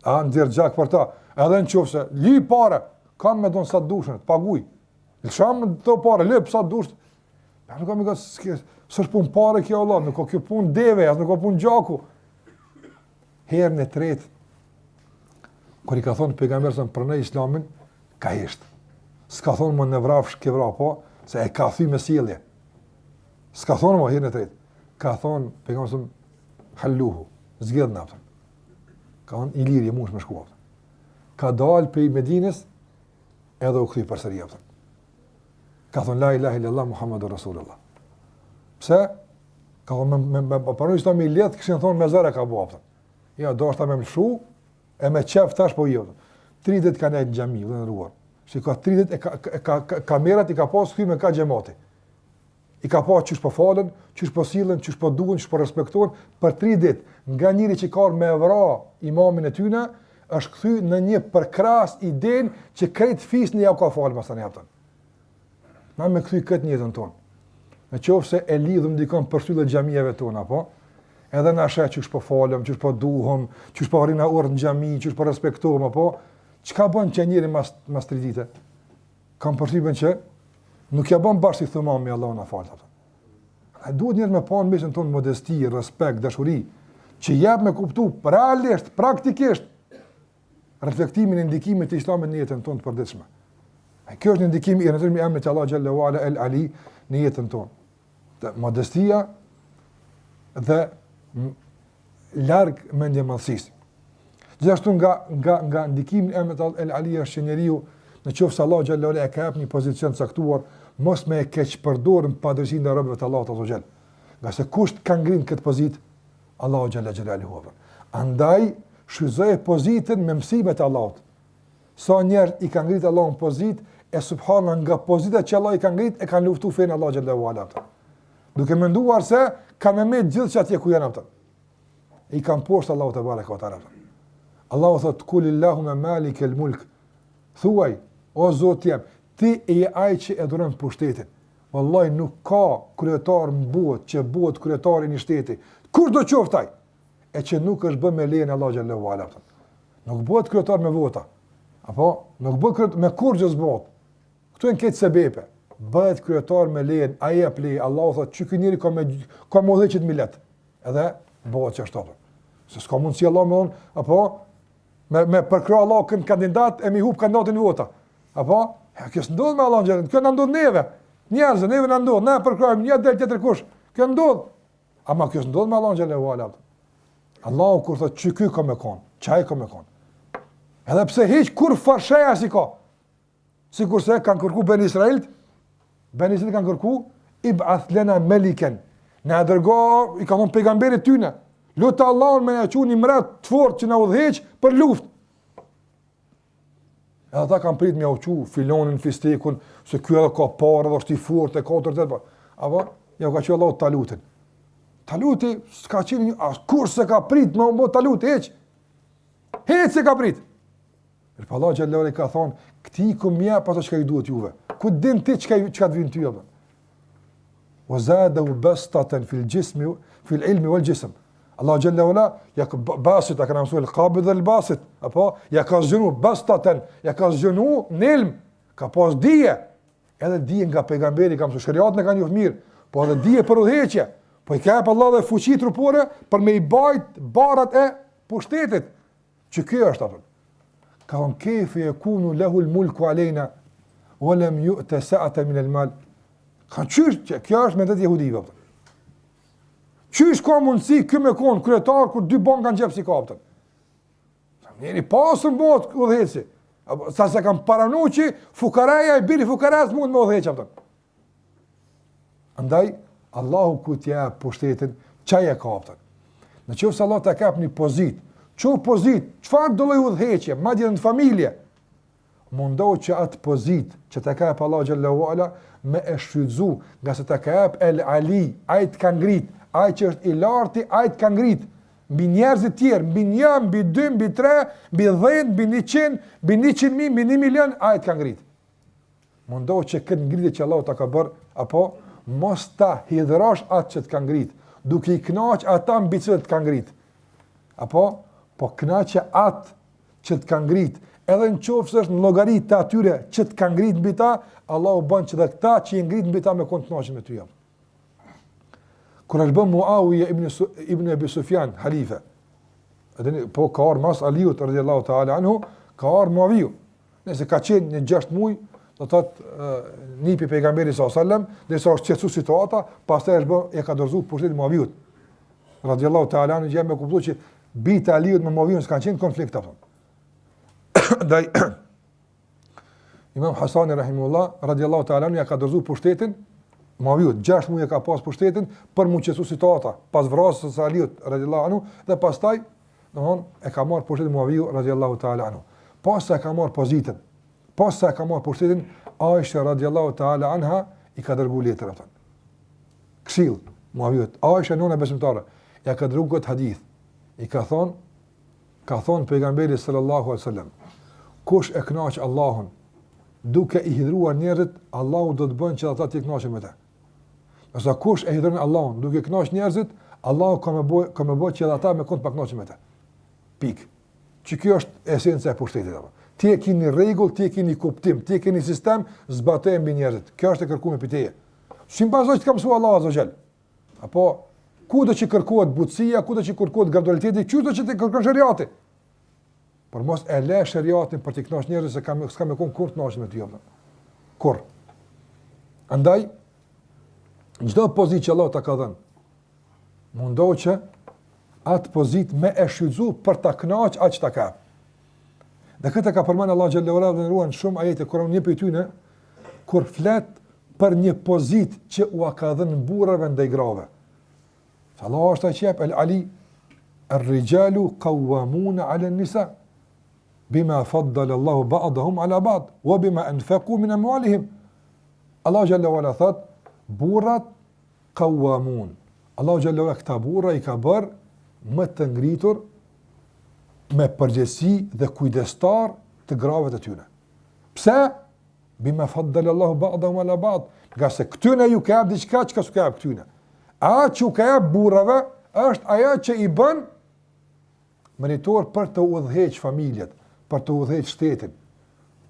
a nxjerr gjak për ta. Edhe nëse li para, kam me don sa dushën, paguaj. Lësham të parë, lëp sa dush. Nuk kam s'është punë parë kjo Allah, nuk ka kjo punë deve, as nuk ka punë gjaku. Herën e tretë, kur i ka thonë pejgamberi sa për në islamin, ka hesht. S'ka thonë më në vrafsh ke vra, po, se e ka thy me sjellje. S'ka thonë më herën e tretë. Ka thonë pejgamberi sa halluhu, zgjedh naftën. Ka thonë i lirë mund të më shkuat. Ka dalë prej Medinës edhe u kthy përsëri aftën. Ka thonë la ilaha illallah Muhammedur rasulullah. Pse? Ka thonë me paroj islami i lidh, kishin thonë me zara ka bëu aftën. Ja, do është ta me mëshu, e me qef tash po jo. 30 ka nejtë në gjami, dhe në ruar. Shiko, 30 kamerat i ka pas këty me ka gjemati. I ka pas qysh po falen, qysh po sillen, qysh po duhen, qysh po respektohen, për 30 nga njëri që ka me vra imamin e tyne, është kthy në një përkras iden që krejt fisni ja ka falë masani haptan. Na me kthy këtë njëtën tonë. Në qofë se e lidhëm dikon për shtyllë gjamijeve tona, po? Edhe na sheh çish po falem, çish po duhem, çish po arrin orë në xhami, çish po respektohem apo çka bën që njëri mas 3 ditë? Kam përshtypjen që nuk ja bën bashkë Thumami Allahu na fal ata. Ai duhet njëri me pa në mesin ton modesti, respekt, dashuri, që jap me kuptu realisht, praktikisht reflektimin e ndikimit të Islamit në jetën tonë të përditshme. Ai kjo është një ndikim i rëndësishëm i emrit Allah xhallahu ala el Ali në jetën tonë. Modestia dhe larg mendje madhësisë. Gjithashtu nga ndikimi i emrit El Ali është që njeriu në qoftë se Allah xhallahu ala e ka hap një pozicion të caktuar, mos me e keq përdorur padrejtinë e robëve të Allahut azza xhall. Nga se kush ka ngrinë këtë pozitë, Allahu xhallahu xhelaluhu. Andaj shfrytëzoj pozitën me mësimet e Allahut. Sa njerëz i kanë ngritë Allahun pozitë e subhanallahu nga pozita që Allah i ka ngritë e kanë luftuar fen Allah xhallahu ala. Duke menduar se kanë me gjithë që atje ku janë ata. I kanë poshtë Allahu te bareka ve taala. Allahu thot kulillahu ma malikul mulk. Thuaj o Zoti jam, ti e ai që e dhuron pushtetin. Wallahi nuk ka kryetar në botë që bëhet kryetari i një shteti. Kur do qoftaj? E që nuk është bë me lejen e Allah xhallahu ala. Nuk bëhet kryetar me vota. Apo nuk bëhet me kurrë zbot. Këtu janë këtë sebepe. Bëhet kryetar me lejen, ai e plej. Allahu thotë çu ky njeri ka më dhëçet millet. Edhe bëhet çashtu. Se s'ka mundsi Allah më on, apo me përkrah Allah kën kandidat e mi hub kandidatin e vota. Apo kjo s'ndodh me Allah xhallahu. Kjo na ndodh neve. Njerëzve neve na ndodh, na përkrahim një del tjetër kush. Kjo ndodh. Ama kjo s'ndodh me Allah xhallahu ala. Allahu kur thotë çu ky ka me kon, çaj ka me kon. Edhe pse hiç kur fasheja si ka. Sikurse kanë kërku Ben Israilt, Ben Israilt kanë kërku ib'ath lana malikan. Na dërgo i ka thonë pejgamberit tyne. Lutë Allahun me na çuni mret të fortë që na udhëheq për luftë. Edhe ata kanë prit me uqu filonin, fistekun, se ky edhe ka parë, edhe është i fortë, e katërt apo. Apo ja ka thënë Allahu Talutin. Taluti s'ka qenë kur se ka prit me Taluti hiç. Hiç se ka prit. Për Allah xhallahu ka thonë, "Këti ku më jap ato çka i duhet juve." Ku din ti çka të vjen ty apo? Wa zadahu bastatan fil jismi fil ilmi wal jism. Allah xhallahu ja basit ka mësuar al-qabid dhe al-basit, apo ja ka zgjenu bastatan, ja ka zgjenu në ilm, ka pas dije. Edhe dije nga pejgamberi ka mësuar shariatën e kanë njoh mirë, po edhe dije për udhëheqje. Po i ka jap Allah dhe fuqi trupore për me i bajt barrat e pushtetit. Që kjo është apo? Ka on kefe yakunu lahu al-mulku alejna wa lam yu'ta sa'atan min al-mal. Ka qysh, kjo është mendet jehudive. Qysh ka mundësi kë me kon kryetar kur dy banka në xhep si kapten. Njëri pasur bot udhëheci. Sa se kam paranuar që fukaraja i biri fukaras mund me udhëheq atë. Andaj Allahu ku t'ja pushtetin çaja kapten. Në qoftë se Allah ta kap një pozitë, çfarë do lloj udhëheqje, madje në familje, mundohu që atë pozitë që ta kap Allah xhallahu ala me e shfrytzu, nga se ta kap El Ali, ai të ka ngrit, ai që është i larti, ai të ka ngrit mbi njerëzit tjerë, mbi 1, mbi 2, mbi 3, mbi 10, mbi 100, mbi 100.000, mbi 1 milion, ai të ka ngrit. Mundohu që këtë ngritje që Allah ta ka bërë, apo mos ta hidhrosh atë që të ka ngrit, duke i kënaq ata mbi cilët të ka ngrit. Apo po kënaqë atë që të ka ngrit, edhe në qoftë se është në llogaritë të atyre që të ka ngrit mbi ta, Allahu bën që dhe këta që i ngrit mbi ta me kon të kënaqur me ty. Kur është bën Muawiya ibn Abi Sufjan halife, po ka orë mas Aliut radhiyallahu ta'ala anhu, ka orë Muawiyu. Nëse ka qenë një 6 muaj, do të thotë nipi pejgamberit sallallahu alajhi wasallam, derisa është qetësu situata, pastaj është bën e ka dorëzuar pushtetin Muawiut radhiyallahu ta'ala anhu, jam e kuptoj që bita Aliut me Muawiun s'kan qenë konflikt apo. Dai Imam Hasani rahimullah radhiyallahu ta'ala anhu ja ka dorëzuar pushtetin Muawiut, 6 muaj ka pas pushtetin për mu qetësu situata, pas vrasjes së Aliut radhiyallahu anhu, dhe pastaj domthon e ka marrë pushtetin Muawiu radhiyallahu ta'ala anhu. Pas sa ka marrë pozitën, pas sa ka marrë pushtetin, Aisha radhiyallahu ta'ala anha i ka dërguar letër atë. Këshill Muawiut, Aisha nona besimtare, ja ka dërguar këtë hadith. I ka thonë pejgamberi sallallahu alaihi wasallam, kush e kënaq Allahun duke i hidhruar njerëzit, Allahu do të bën që ata të kënaqen me të. Nëse kush e hidhron Allahun duke kënaq njerëzit, Allahu ka më bëj që ata me kon të kënaqen me të. Pik. Që kjo është esenca e pushtetit apo. Ti e keni rregull, ti e keni kuptim, ti e keni sistem, zbatoj mbi njerëzit. Kjo është e kërkuar me teje. Si mbazoj të ka mësua Allahu azza xal. Apo kudo që kërkohet butësia, kudo që kërkohet gradualiteti, kudo që të kërkon shariati. Por mos e lë shariatin për të kënaqur njerëz se s'ka më kon kur të kënaqesh me ty apo. Kur. Andaj çdo pozitë që Allah ta ka dhënë, mundohu që atë pozitë me e shfrytzu për ta kënaqur aq ta ka. Dhe këtë ka përmend Allah xhallahu ala dhe ruan shumë ajete Kur'an një pyetje në kur flet për një pozitë që u ka dhënë burrave ndaj grave. Allah është ai që jep el-Ali ar-rijalu qawwamuna 'ala an-nisa bima faddala Allahu ba'dahum 'ala ba'd wa bima anfaqu min amwalihim. Allah xhallahu ala thot burrat qawwamun. Allah xhallahu ala këta burra i ka bërë më të ngritur me përgjegjësi dhe kujdestar të grave të tyre. Pse? bima faddala Allahu ba'dahum ala ba'd, nga se këtyne ju ka jap diçka që s'ka jap këtyne. Ajo që ka jap burrave është ajo që i bën meritor për të udhëheq familjet, për të udhëheq shtetin.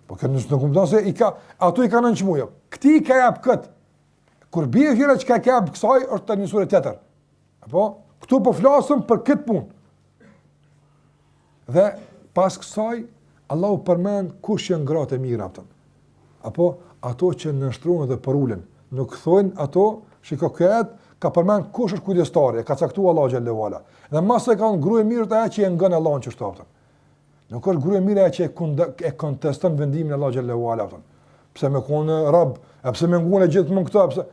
Po kjo nuk kupton se ato i kanë nënçmuar. Këti i ka jap kët. Kur bie fjala që ka jap kësaj është tani sura tjetër. Apo këtu po flasëm për këtë punë. Dhe pas kësaj Allahu përmend kush janë gratë e mira ato. Apo ato që nështrohen dhe përulen. Nuk thonë ato, shiko këtë, ka përmend kush është kujdestari, ka caktuar Allahu xhallahu ala. Dhe mëse kanë grua e mirë ajo që e ngën Allahun që shtoptën. Nuk është grua e mirë ajo që e konteston vendimin e Allahu xhallahu ala. Pse më konë rob, pse më ngunë gjithmonë këto, pse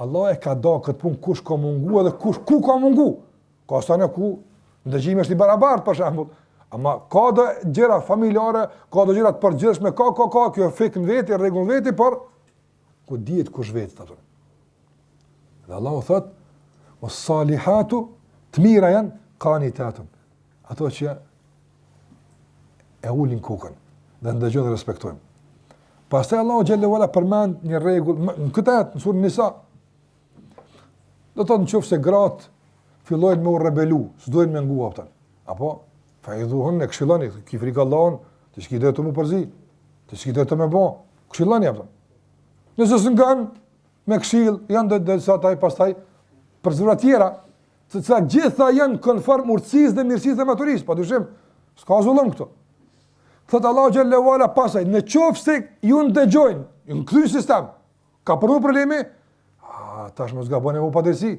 Allah e ka dhënë këtë punë kush ka munguar dhe kush ku ka munguar. Ka sanë ku ndëgjimi është i barabartë për shembull. Ama ka do gjëra familjare, ka do gjëra të përgjithshme, ka kjo fik në veti, rregull veti, por ku dihet kush vetë ato. Dhe Allahu thot: "Was-salihatu", të mira janë qanitatun. Ato që e ulin kokën dhe ndëgjojnë dhe respektojnë. Pastaj Allahu xhallahu ala përmend një rregull në këtë në surën Nisa. Do të thonë nëse gratë fillojnë me u rebelu, s'dojnë me ngu ata. Apo fa idhuhun e këshilloni, ki frikë Allahun, të shki dhe të mu përzi, të shki dhe të me bo, këshilloni ata. Nëse së nganë me këshill, janë dhe sa taj pastaj për zëra tjera, se ca gjitha janë konform urtësisë dhe mirësisë dhe maturisë, pa dyshim, s'ka zullëm këto. Thëtë Allahu xhallahu ala pasaj, në qoftë se ju ndëgjojnë, ju në këthy sistem, ka përdu problemi, tash mos gaboni mu padresi,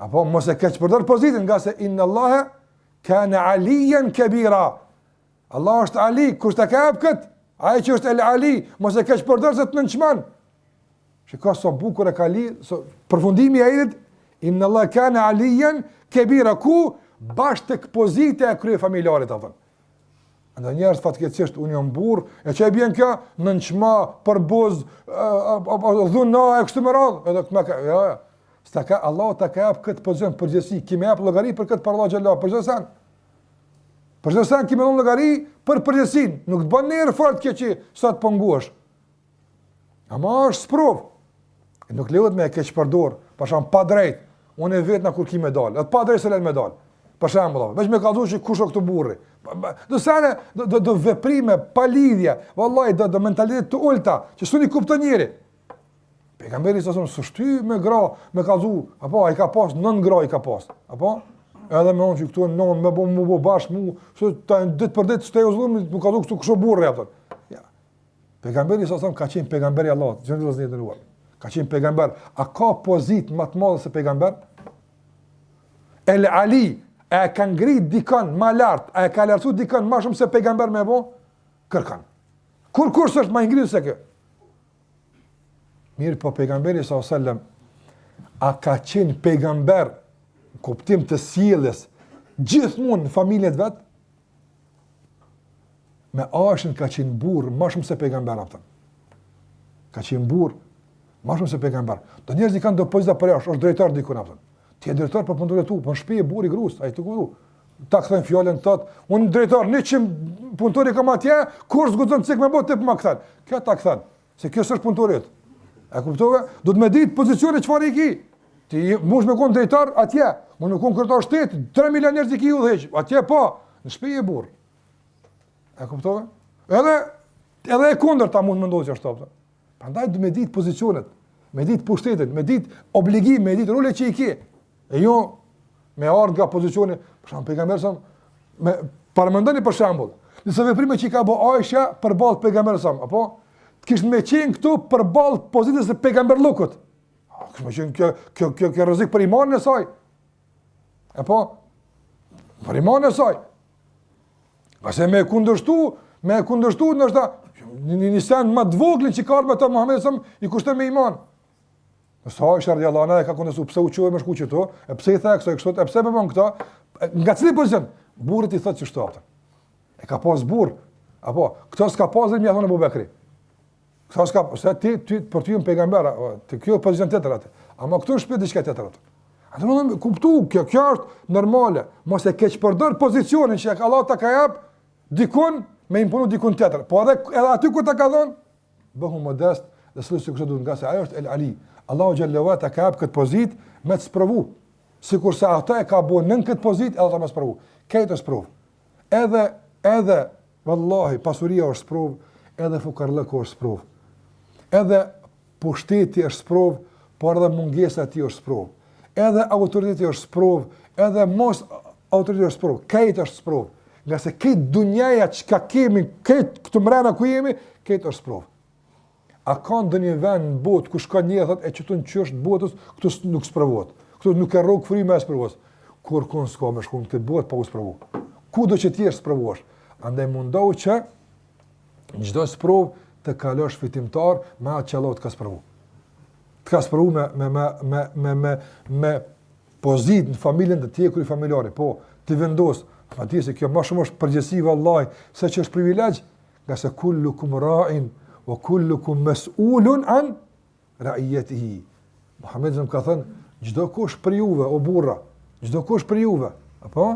apo mos e keq përdor pozitin, nga se inna Allahe kana aliyan kabira. Allah është Ali, kush ta ka hap kët? Ai që është El Ali, mos e keq përdor se të nënçmon. Shikoj sa bukur e ka li, përfundimi i ajetit, inna Allah kana aliyan kabira, ku bash tek pozita e krye familjarit atë. Andaj njerëz fatkeqësisht unë jam burr, e çaj bën kjo nënçma, përbuz, dhuna e kështu me radhë, edhe këtë ka, ja. Sta ka Allah ta ka jap këtë pozicion përgjithësi, kimë jap llogari për këtë për Allah xhallahu, përgjithësan. Përgjithësan kimë dhon llogari për përgjithësinë, nuk të bën nerë fort kjo që sa të punguosh. Ama është sprov. Nuk lejohet me keq përdor, për shkak pa drejt. Unë vetë na kur ki me dal, pa drejt se lën me dal. Për shembull, veç me kallëzu që kush është këtu burri. Do sana do veprime pa lidhje, vallahi do mentalitet të ulta, që s'uni kupton njëri. Pejgamberi sa son shty me gra, me kallëzu, apo ai ka pas 9 gra i ka pas. Apo edhe me unë që këtu 9 me bo bashkë mu, ditë për ditë shtej uzllum, më kallëzu këtu kush burri apo. Ja. Pejgamberi sa son ka qenë pejgamberi i Allahut, gjendë vëllezër të nderuar. Ka qenë pejgamber, a ka pozitë më të madhe se pejgamber? El Ali e ka ngrit dikon më lart, e ka lartësuar dikon më shumë se pejgamber më bon? Kërkan. Kur është më i ngritur se kjo? Mirë, po pejgamberi sallallahu alajhi wasallam a ka qenë pejgamber në kuptim të sjelljes gjithmonë në familjet vet? Me Ashën ka qenë burr më shumë se pejgamber ata. Ka qenë burr më shumë se pejgamber. Do njerëzit kanë do pozita për jashtë, është drejtor diku ata. Ti je drejtor për punën e tu, po në shtëpi e burri grus, ai të ku. Ta kthen fjalën tot, unë drejtor 100 punëtori kam atje, kur zguxon cik me botë të më kthen. Kjo ta kthen, se kjo s'është punëtori. A kuptove? Do të më ditë pozicionin çfarë i ki. Ti mund të më kon drejtor atje, mund të kon kryetar shteti, 3 milionë njerëz i ki udhëheq. Atje po, në shtëpi e burr. A kuptove? Edhe e kundërta mund të mendojë ashtu. Prandaj do më ditë pozicionet, më ditë pushtetin, më ditë obligim, më ditë rolet që i ki. E jo me ardh nga pozicioni, për shembull pejgamberi sa me paramendoni për shembull, nëse veprime që ka bëu Aisha përballë pejgamberit sa, apo kishte më qenë këtu përballë pozitës së pejgamberllukut. Kështu që kjo rrezik për imanin e saj. Apo për imanin e saj. Pasi me kundërshtu ndoshta një sen më të vogël që ka me të Muhamedit sa i kushton me iman. Sa Aisha radhiyallahu anha ka kundërshtuar pse u quaj me shkuqe to, e pse i tha kësaj kështu, e pse më bën këto? Nga cili pozicion? Burri i thotë që shtohet. E ka pas burr, apo këto s'ka pasur më thonë Abu Bekri. Këto s'ka, se ti për ty pejgamber, ti kjo pozicion tjetër atë. Ama këtu në shtëpi diçka tjetër atë. Atë më kuptu, kjo është normale. Mos e keq përdor pozicionin që Allah ta ka jap dikun me imponu dikun tjetër. Po edhe aty ku ta ka dhënë, bëhu modest dhe s'lu sikur duhet, nga se ajo është El Ali. Allahu xhallahu ta ka hap këtë pozitë me të sprovu. Sikur se ata e ka bën në këtë pozitë edhe ta më sprovu. Këtë sprov. Edhe vallahi pasuria është sprov, edhe fukarllëku është sprov. Edhe pushteti është sprov, por edhe mungesa e tij është sprov. Edhe autoriteti është sprov, edhe mos autoriteti është sprov. Këtë është sprov. Nga se këtë dunjaja çka kemi, këtë këtu mrena ku jemi, këtë është sprov. A ka ndonjë vend në botë ku shkon një thotë e çetun qysh të botës, këtu nuk sprovohet. Këtu nuk ka rrugë frymë as provos. Kur s'ka më shkon këtë botë pa u sprovu. Kudo që ti është sprovosh. Andaj mundohu që çdo sprov të kalosh fitimtar me atë që Allah të ka sprovu. Të ka sprovu me pozitë në familjen të tjekuri familjare, po, të vendos, ma ti se kjo ma shumë është përgjësi vallahi, se që është privilegj, nga se kullukum ra'in, o kullukum mes'ulun an ra'iyetihi. Muhammed zëmë ka thënë, gjdo kush për juve, o burra, gjdo kush për juve, apo,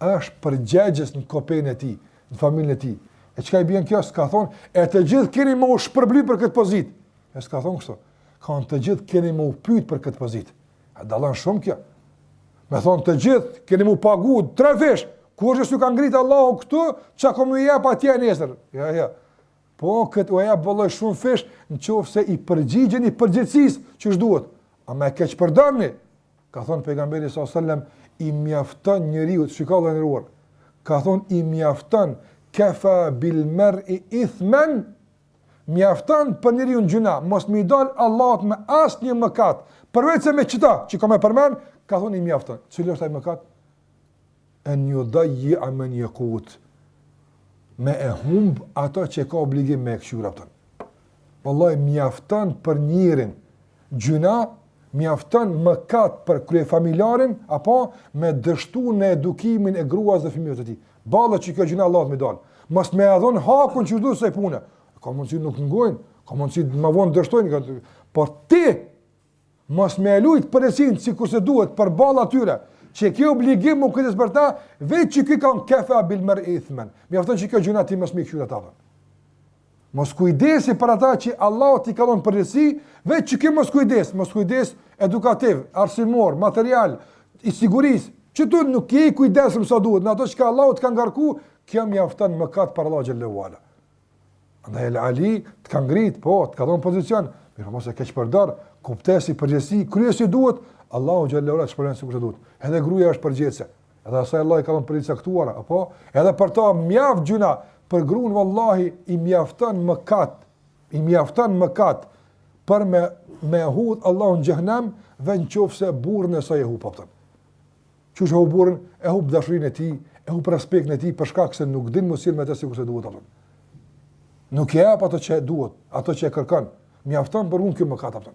është përgjegjës në kopejnë e ti, në familjen e ti. E çka i bjen kjo, s'ka thonë, e të gjithë keni më u shpërbly për këtë pozitë. E s'ka thonë kështu, kanë të gjithë keni më u pyet për këtë pozitë. A dallon shumë kjo. Me thonë të gjithë keni më u pagu 3 fish, kur që s'u ka ngritë Allahu këtu, çka komu i jep atje nesër. Ja. Po këtë u jep vëllai shumë fish, nëse i përgjigjen i përgjithësisë që duhet. A më keq përdorni? Ka thonë pejgamberi sallallahu alajhi wasallam, i mjafton njeriu, shikoj e nderuar. Ka thonë i mjafton kafa bil mar'i ithman, mjafton për njeriu në gjuna, mos më i dal Allahut me asnjë mëkat, përveç se me çita, që kam e përmend, ka thonë i mjafton. Cili është ai mëkat? En yudayyi man yaqut. Me e humb ato që ka obligim me këshira ato. Wallahi mjafton për njerin gjuna, mjafton mëkat për krye familjarin, apo me dështu në edukimin e gruas dhe fëmijëve të tij. Balla që kjo gjuna Allahut më dal. Mos më ia dhon hakun që duhet se puna. Ka mundsi nuk ngojnë, ka mundsi më vonë dështojnë, por ti mos më lut përsin sikur se duhet për balla atyre, që ke obligim u kujdes për ta, veç që ky kanë kafa bil mar'i ithman. Mjafton që kjo gjuna ti mos më këshira ata. Mos kujdesi për ata që Allah t'i ka dhënë përgjegjësi, veç që ky mos kujdes edukativ, arsimor, material, i sigurisë, që tu nuk je i kujdesshëm sa duhet, në ato që Allah t'ka ngarku, kjo mjafton mëkat për Allah xhallahu ala. Andaj El Ali t'ka ngrit, po, t'ka dhënë pozicion, mirë mos e keq përdor, kuptesi përgjegjësi, kryesi duhet, Allahu xhallahu ala shpëron sikur duhet. Edhe gruaja është përgjegjëse. Edhe asaj Allah i ka dhënë përgjegjësi caktuara, apo edhe për ta mjaft gjuna, për gruan vallahi i mjafton mëkat për me hudh Allahun në xhehenam, dhe nëse burrin e saj e hub atë. Qysh e hub burrin, e hub dashurinë e tij, e hub respektin e tij për shkak se nuk din mos me të sikur se duhet atë. Nuk e jap ato që duhet, ato që e kërkon. Mjafton për unë kjo mëkat atë.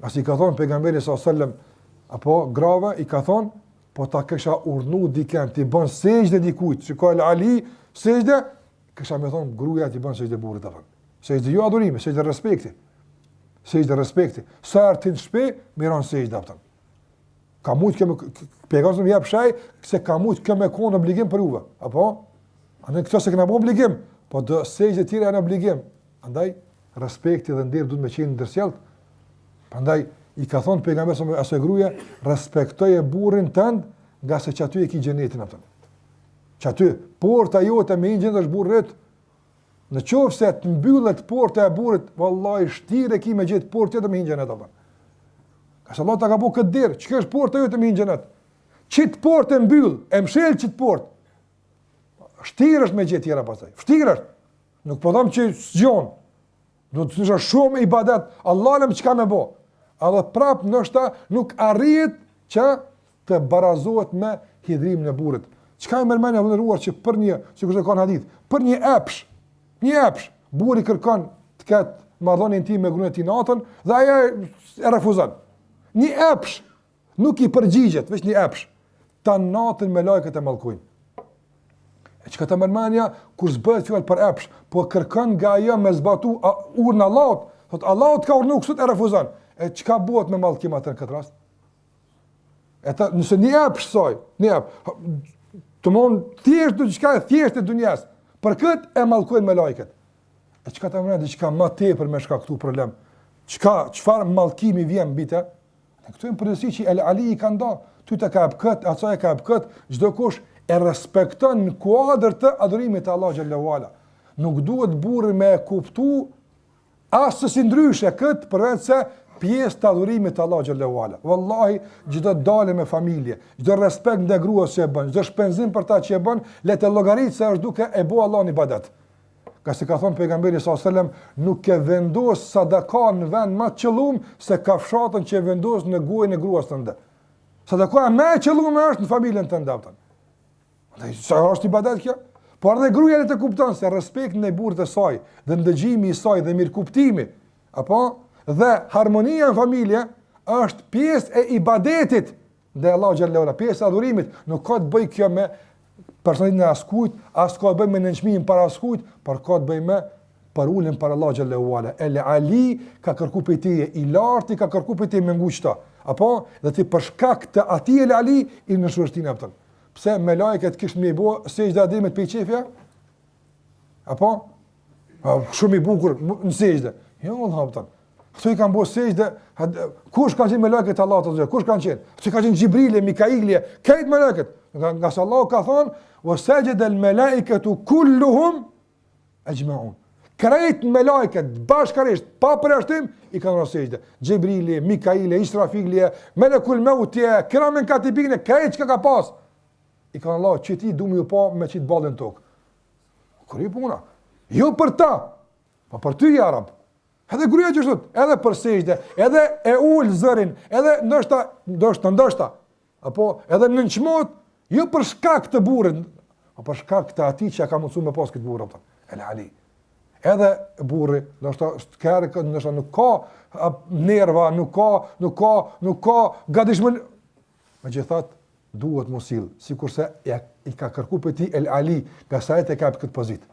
As i ka thonë pejgamberi sallallahu alajhi wasallam, apo grave i ka thonë, po ta kisha urdhnu dikën ti bën sejdë dikujt, shikoj Ali sejdë, kisha më thonë gruaja ti bën sejdë burrit atë. Sejdë jo adhurimi, sejdë respekti. Sejdë respekti. Sa artin shpe, miron sejdë atë. Ka mujt që pejgamberi më jap shaj se ka mujt që më kon obligim për juve, apo? Anë këto se kena obligim, po do sejdë tjera janë obligim. Andaj respekti dhe nder duhet më qenë ndërsjellë. Prandaj i ka thonë pejgamberi asoj gruaje, respektoje burrin tënd, nga se që aty e ki xhenetin atë. Që aty porta jote me injën është burrit. Në qoftë se të mbyllet porta e burrit, vallahi shtirë ki me gjet portë tjetër me injën atë. Ka se Allah ta ka bëu këtë derë, çka është porta jote me injën atë. Çit portë mbyll, e mshël çit portë. Shtirë është me gjet tjera pastaj. Shtirë është. Nuk po them që zgjon. Do të thosh shumë ibadet, Allahun çka më bë. Edhe prap ndoshta nuk arrihet që të barazohet me hidhrimin e burrit. Çka e mërmend e vëndëruar që për një, sikur se ka në hadith, për një epsh, burri kërkon të ketë marrëdhënien tim me gruan e tij natën dhe ajo e refuzon. Një epsh nuk i përgjigjet, veç një epsh. Ta natën me lajket e mallkojnë. E çka të mërmendja kur s'bëhet fjalë për epsh, po kërkon nga ajo me zbatu urdhën e Allahut, thotë Allahu të ka urdhëruar kështu e refuzon. E çka bëhet me mallkim atë në këtë rast? Ata nëse një epsh soi, një epsh të mund thjesht diçka e thjeshtë e dunjas. Për këtë e mallkojnë me lajket. E çka ta mëna diçka më tepër me shkaktu problem. Çfarë mallkimi vjen mbi të? Këtu janë përgjithësi që El Ali i ka nda, ty të ka hap kët, aca e ka hap kët, çdo kush e respekton në kuadër të adhurimit të Allah xhallahu ala. Nuk duhet burri me kuptu asë si ndryshe këtë përveç se pjesë të adhurimit të Allah xhallahu ala. Wallahi, çdo dalë me familje, çdo respekt ndaj gruas që e bën, çdo shpenzim për ta që e bën, le të llogarit se është duke e bëu Allahun ibadet. Ka se ka thonë pejgamberi sallallahu alajhi wasallam, nuk e vendos sadaka në vend më të qëllum se kafshatën që e vendos në gojën e gruas tënde. Sadaka më e qëlluar është në familjen tënde. Sa është ibadet kjo? Por edhe gruaja le të kupton se respekti ndaj burrit të saj, dhe ndëgjimi i saj dhe mirëkuptimi, apo dhe harmonia në familje është pjesë e ibadetit ndaj Allahu xhallahu ala, pjesë e adhurimit. Nuk ka të bëj kjo me personin e askujt, as ka të bëj me nënçmimin para askujt, por ka të bëj me parulën para Allahu xhallahu ala. El Ali ka kërku për teje i larti, ka kërku për teje me ngushta, apo dhe ti për shkak të atij El Ali i në shurtinë aftën. Pse me lajket kish më bë sejdë ademit pe çefja? Apo? Shumë i bukur në sejdë. Jo vallahun. Kto i kanë bërë sejdë, kush ka qenë me lajket Allah të zot? Kush kanë qenë? Si ka qenë Xhibrile, Mikaili, këto me lajket. Nga se Allah ka thonë, "Wa sajada al-malaikatu kulluhum ajma'un." Krejt me lajket bashkërisht pa përjashtim i kanë bërë sejdë. Xhibrile, Mikaili, Israfili, Melekul Maut, Kiramen Katibin, krejt çka ka pas. I kanë Allah, që ti du me ju pa me qitë balën tokë. Kur i puna? Jo për ta, pa për ty, Arab. Edhe gruaja gjithashtu, edhe për sejdë, edhe e ul zërin, edhe ndoshta, apo edhe nënçmot, jo për shkak të burrit, po për shkak të atij që ka mundsuar me pas këtë burr, apo El Ali. Edhe burri, ndoshta kërkë, ndoshta nuk ka nerva, nuk ka gatishmëri. Megjithatë, duhet mos sill, sikurse i ka kërkuar për ti El Ali, nga sa e ka këtë pozitë.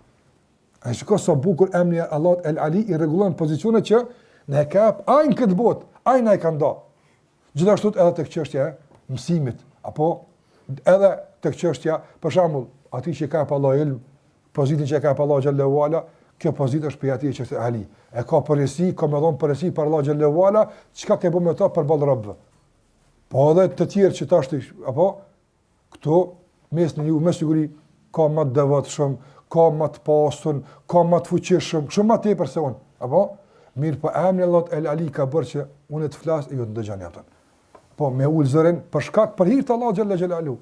Ai shikoj sa bukur emri Allah El Ali i rregullon pozicionet që ne ka ai në këtë botë, ai na e ka nda. Gjithashtu edhe tek çështja e mësimit, apo edhe tek çështja, për shembull, aty që ka pa Allah ilm, pozitën që ka pa Allah xhallahu ala, kjo pozitë është për atij që është Ali. E ka përgjegjësi, ka më dhon përgjegjësi për Allah xhallahu ala, çka ke bën me to për ballë robëve. Po edhe të tjerë që tash apo këto mes në ju me siguri ka më të devotshëm, ka më të pastër, ka më të fuqishëm, shumë më tepër se unë, apo mirë po emri Allah El Ali ka bërë që unë të flas e ju të dëgjoni atë. Po me ul zërin për shkak për hir të Allah xhalla xhelalu.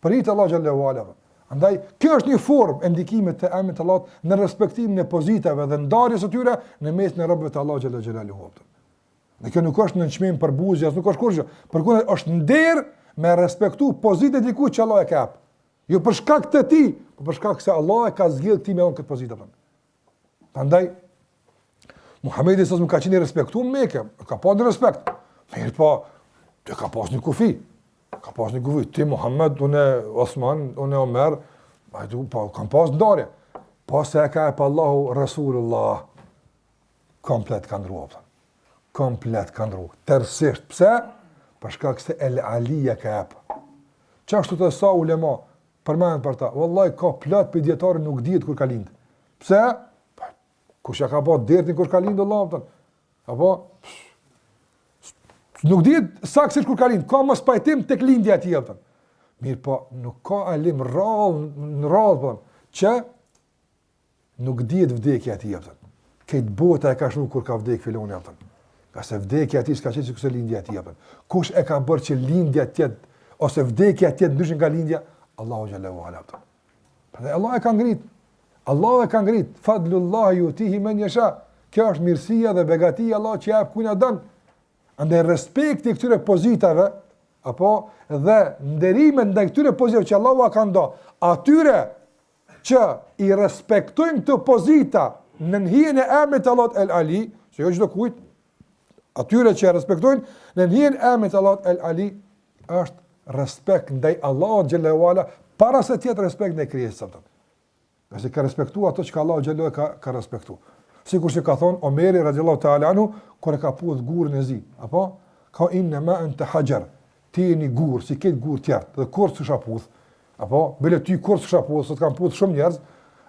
Për hir të Allah xhallahu ala. Andaj kjo është një formë e ndikimit të emrit të Allah në respektimin e pozitave dhe ndarjes së tyre në mes në robëve të Allah xhalla xhelalu. Dhe kjo nuk është nënçmim për buzë, nuk është kurrë, përkundër është nder me respektu pozitë diku që Allah e ka. Jo për shkak të ti, por për shkak se Allah e ka zgjedhur ti me on këtë pozitë. Prandaj Muhamedi sa më ka qenë respektuar me Mekë, ka pasur respekt. Mirë po, të ka pasur një kufi. Ka pasur një kufi, ti Muhammed, unë Osman, unë Omer, ai du po kanë pasur ndarje. Po se e ka pa Allahu Rasulullah komplet kanë ndruar. Komplet kanë ndruar. Tërësisht pse? Për shkak se El Ali ka hap. Çashtu të sa ulema përmend për ta. Wallahi ka plot për dietarë nuk dihet kur ka lind. Pse? Kush ja ka bë dertin kur ka lind Allahu? Apo nuk dihet saktësisht kur ka lind. Ka mos pajtim tek lindja e tij atë. Mirë po, nuk ka alim rrallë që nuk dihet vdekja e tij atë. Këtë bota e ka shumë kur ka vdek filoni atë. Ka se vdekja e tij s'ka qenë sikur se lindja e tij atë. Kush e ka bërë që lindja e tij ose vdekja e tij ndryshe nga lindja? Allahu xhallahu ala. Prandaj Allah e ka ngrit. Allah e ka ngrit. Fadlullah yutihi man yasha. Kjo është mirësia dhe begatia Allah që jep kujt don. Andaj respekti këtyre pozitave apo dhe nderimi ndaj këtyre pozitave që Allahu ka dhënë, atyre që i respektojnë këto pozita në hijen e emrit të Allahut El Ali, se jo çdo kujt, atyre që e respektojnë në hijen e emrit të Allahut El Ali është respekt ndaj Allahut xhallahu ala para se të jetë respekt ndaj krijesave. Qase ka respektuar ato që Allahu xhallahu ka respektuar. Sikur që ka thonë Omeri radhiyallahu ta'ala anhu kur e ka puth gurën e zi, apo ka inna ma anta hajar, ti je një gur, si këtë gur tjerë, dhe kur s'u shaputh, apo bile ty kur s'u shaputh, sot kanë puth shumë njerëz,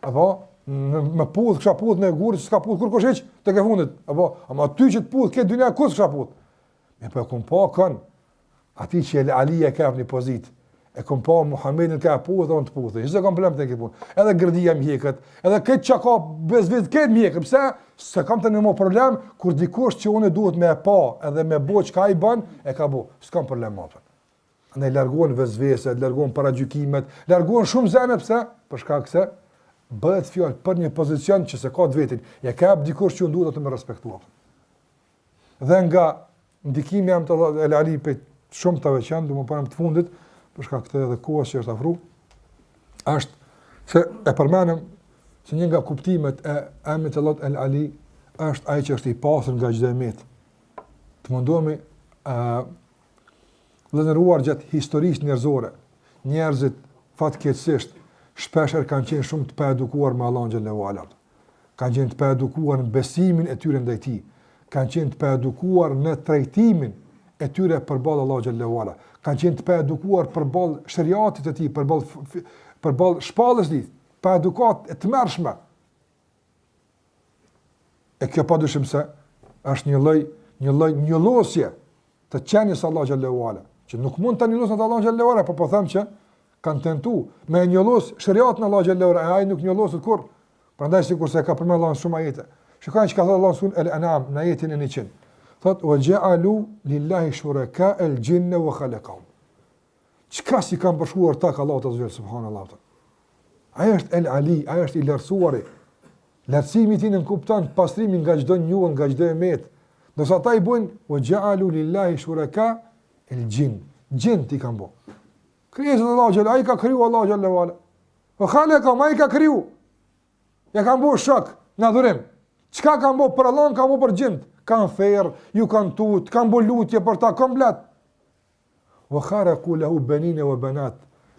apo me puth, kësha puth në gurë, s'ka puth kur kosh hiç të ke fundit. Apo, ama ty që të puth, ke dynia kus kësha puth. Me po kum pa kën, ati që El Ali e ka një pozitë. E kom pa Muhammedin ka puth, on të puth. Çdo kam problem te ke punë. Edhe gërdia mjekët, edhe këtë çka ka bezvit këtë mjekë. Pse? Se kam tani më problem kur dikush që unë duhet me e pa, edhe me bë çka i bën, e ka bu. S'kam problem më. Andaj largohen vezveset, largohen paragjykimet, largohen shumë zënë pse? Për shkak se bëhet fjalë për një pozicion që se ka të vetin. Ja ka dikush që unë duhet të më respektuar. Dhe nga ndikimi jam të El Ali pe shumë të veçantë, domethënë të fundit, për shkak këtë edhe kohës që është afru, është se e përmenëm se një nga kuptimet e emrit të Allahut El Ali është ai që është i pasur nga çdo emet. Të mundohemi vlerëruar gjatë historisë njerëzore. Njerëzit fatkeqësisht shpeshherë kanë qenë shumë të paedukuar me Allahun xhallahu ala. Kanë qenë të paedukuar në besimin e tyre ndaj tij. Kanë qenë të paedukuar në trajtimin e tyre përballë Allahut xhallahu ala. Kanë qenë të paedukuar përballë shariatit të tij, përballë shpallës së tij, paedukat e tmerrshme. E kjo padyshim se është një lloj njollosje të qenies Allahu xhallahu ala, që nuk mund ta njollosin Allahu xhallahu ala, po them që kanë tentuar me njollos shariatin Allahu xhallahu ala, ai nuk njolloset kurrë. Prandaj sikurse ka përmendur Allahu shumë ajete. Shikojnë çka thotë Allahu subhanahu al-An'am në ajetin e 100. Thot wa ja'alu lillahi shuraka al-jinna wa khalaqahum. Çka si kanë bashkuar tak Allahu te zot subhanallahu. Ai është El Ali, ai është i lartësuari. Lartësimi i tij në kupton pastrimin nga çdo njohur, nga çdo emet. Do sa ata i bojnë wa ja'alu lillahi shuraka al-jinn. Jinn ti kanë bë. Krijesat e Allahu xhallahu, ai ka kriju Allahu xhallahu ala. Wa khalaqahum, ai ka kriju. Ja kanë bë shok në adhurim. Çka kanë bë për Allahun, kanë bë për gjint. Kanë ferr, ju kanë tut, kanë bë lutje për ta komplet. Wa kharaqu lahu banina wa banat.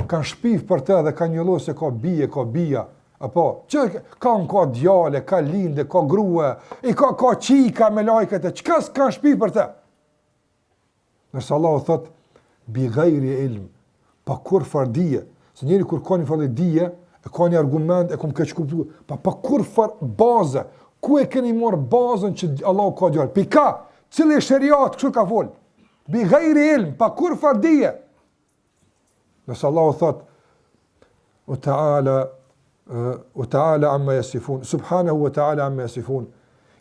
Kanë shpif për të dhe kanë njollos se ka bie, ka bija. Apo, që ka djale, ka linde, ka grua, i ka qika me lajket e çka s'kan shpif për të. Nëse Allahu thot bi ghairi ilm, pa kur far dije, se njëri kur ka një farë dije, e ka një argument, e kom keq kuptuar, pa kur far baze, ku e keni marr bazën që Allahu ka djalë? Pika, cili shariat kështu ka fol? Bi ghairi ilm, pa kur far dije. Nëse Allahu thot o ta'ala amma yasifun, subhanahu wa ta'ala amma yasifun,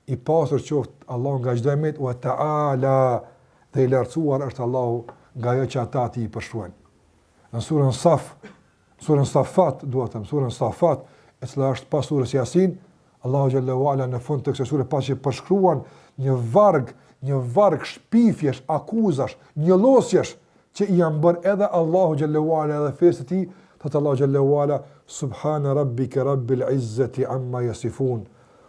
i pasur qoftë Allahu nga çdo emet, o ta'ala, dhe i lartësuar është Allahu nga ajo që ata ti i përshkruajnë. Në surën Saf, surën Safat, surën Safat, e cila është pas surës Yasin, Allahu xhallahu ala në fund të kësaj sure pas që përshkruan një varg shpifjesh, akuzash, njëllosjesh që i janë bërë edhe Allahu xhallahu ala edhe fesë të tij, thotë Allahu xhallahu ala subhana rabbika rabbil izzati amma yasifun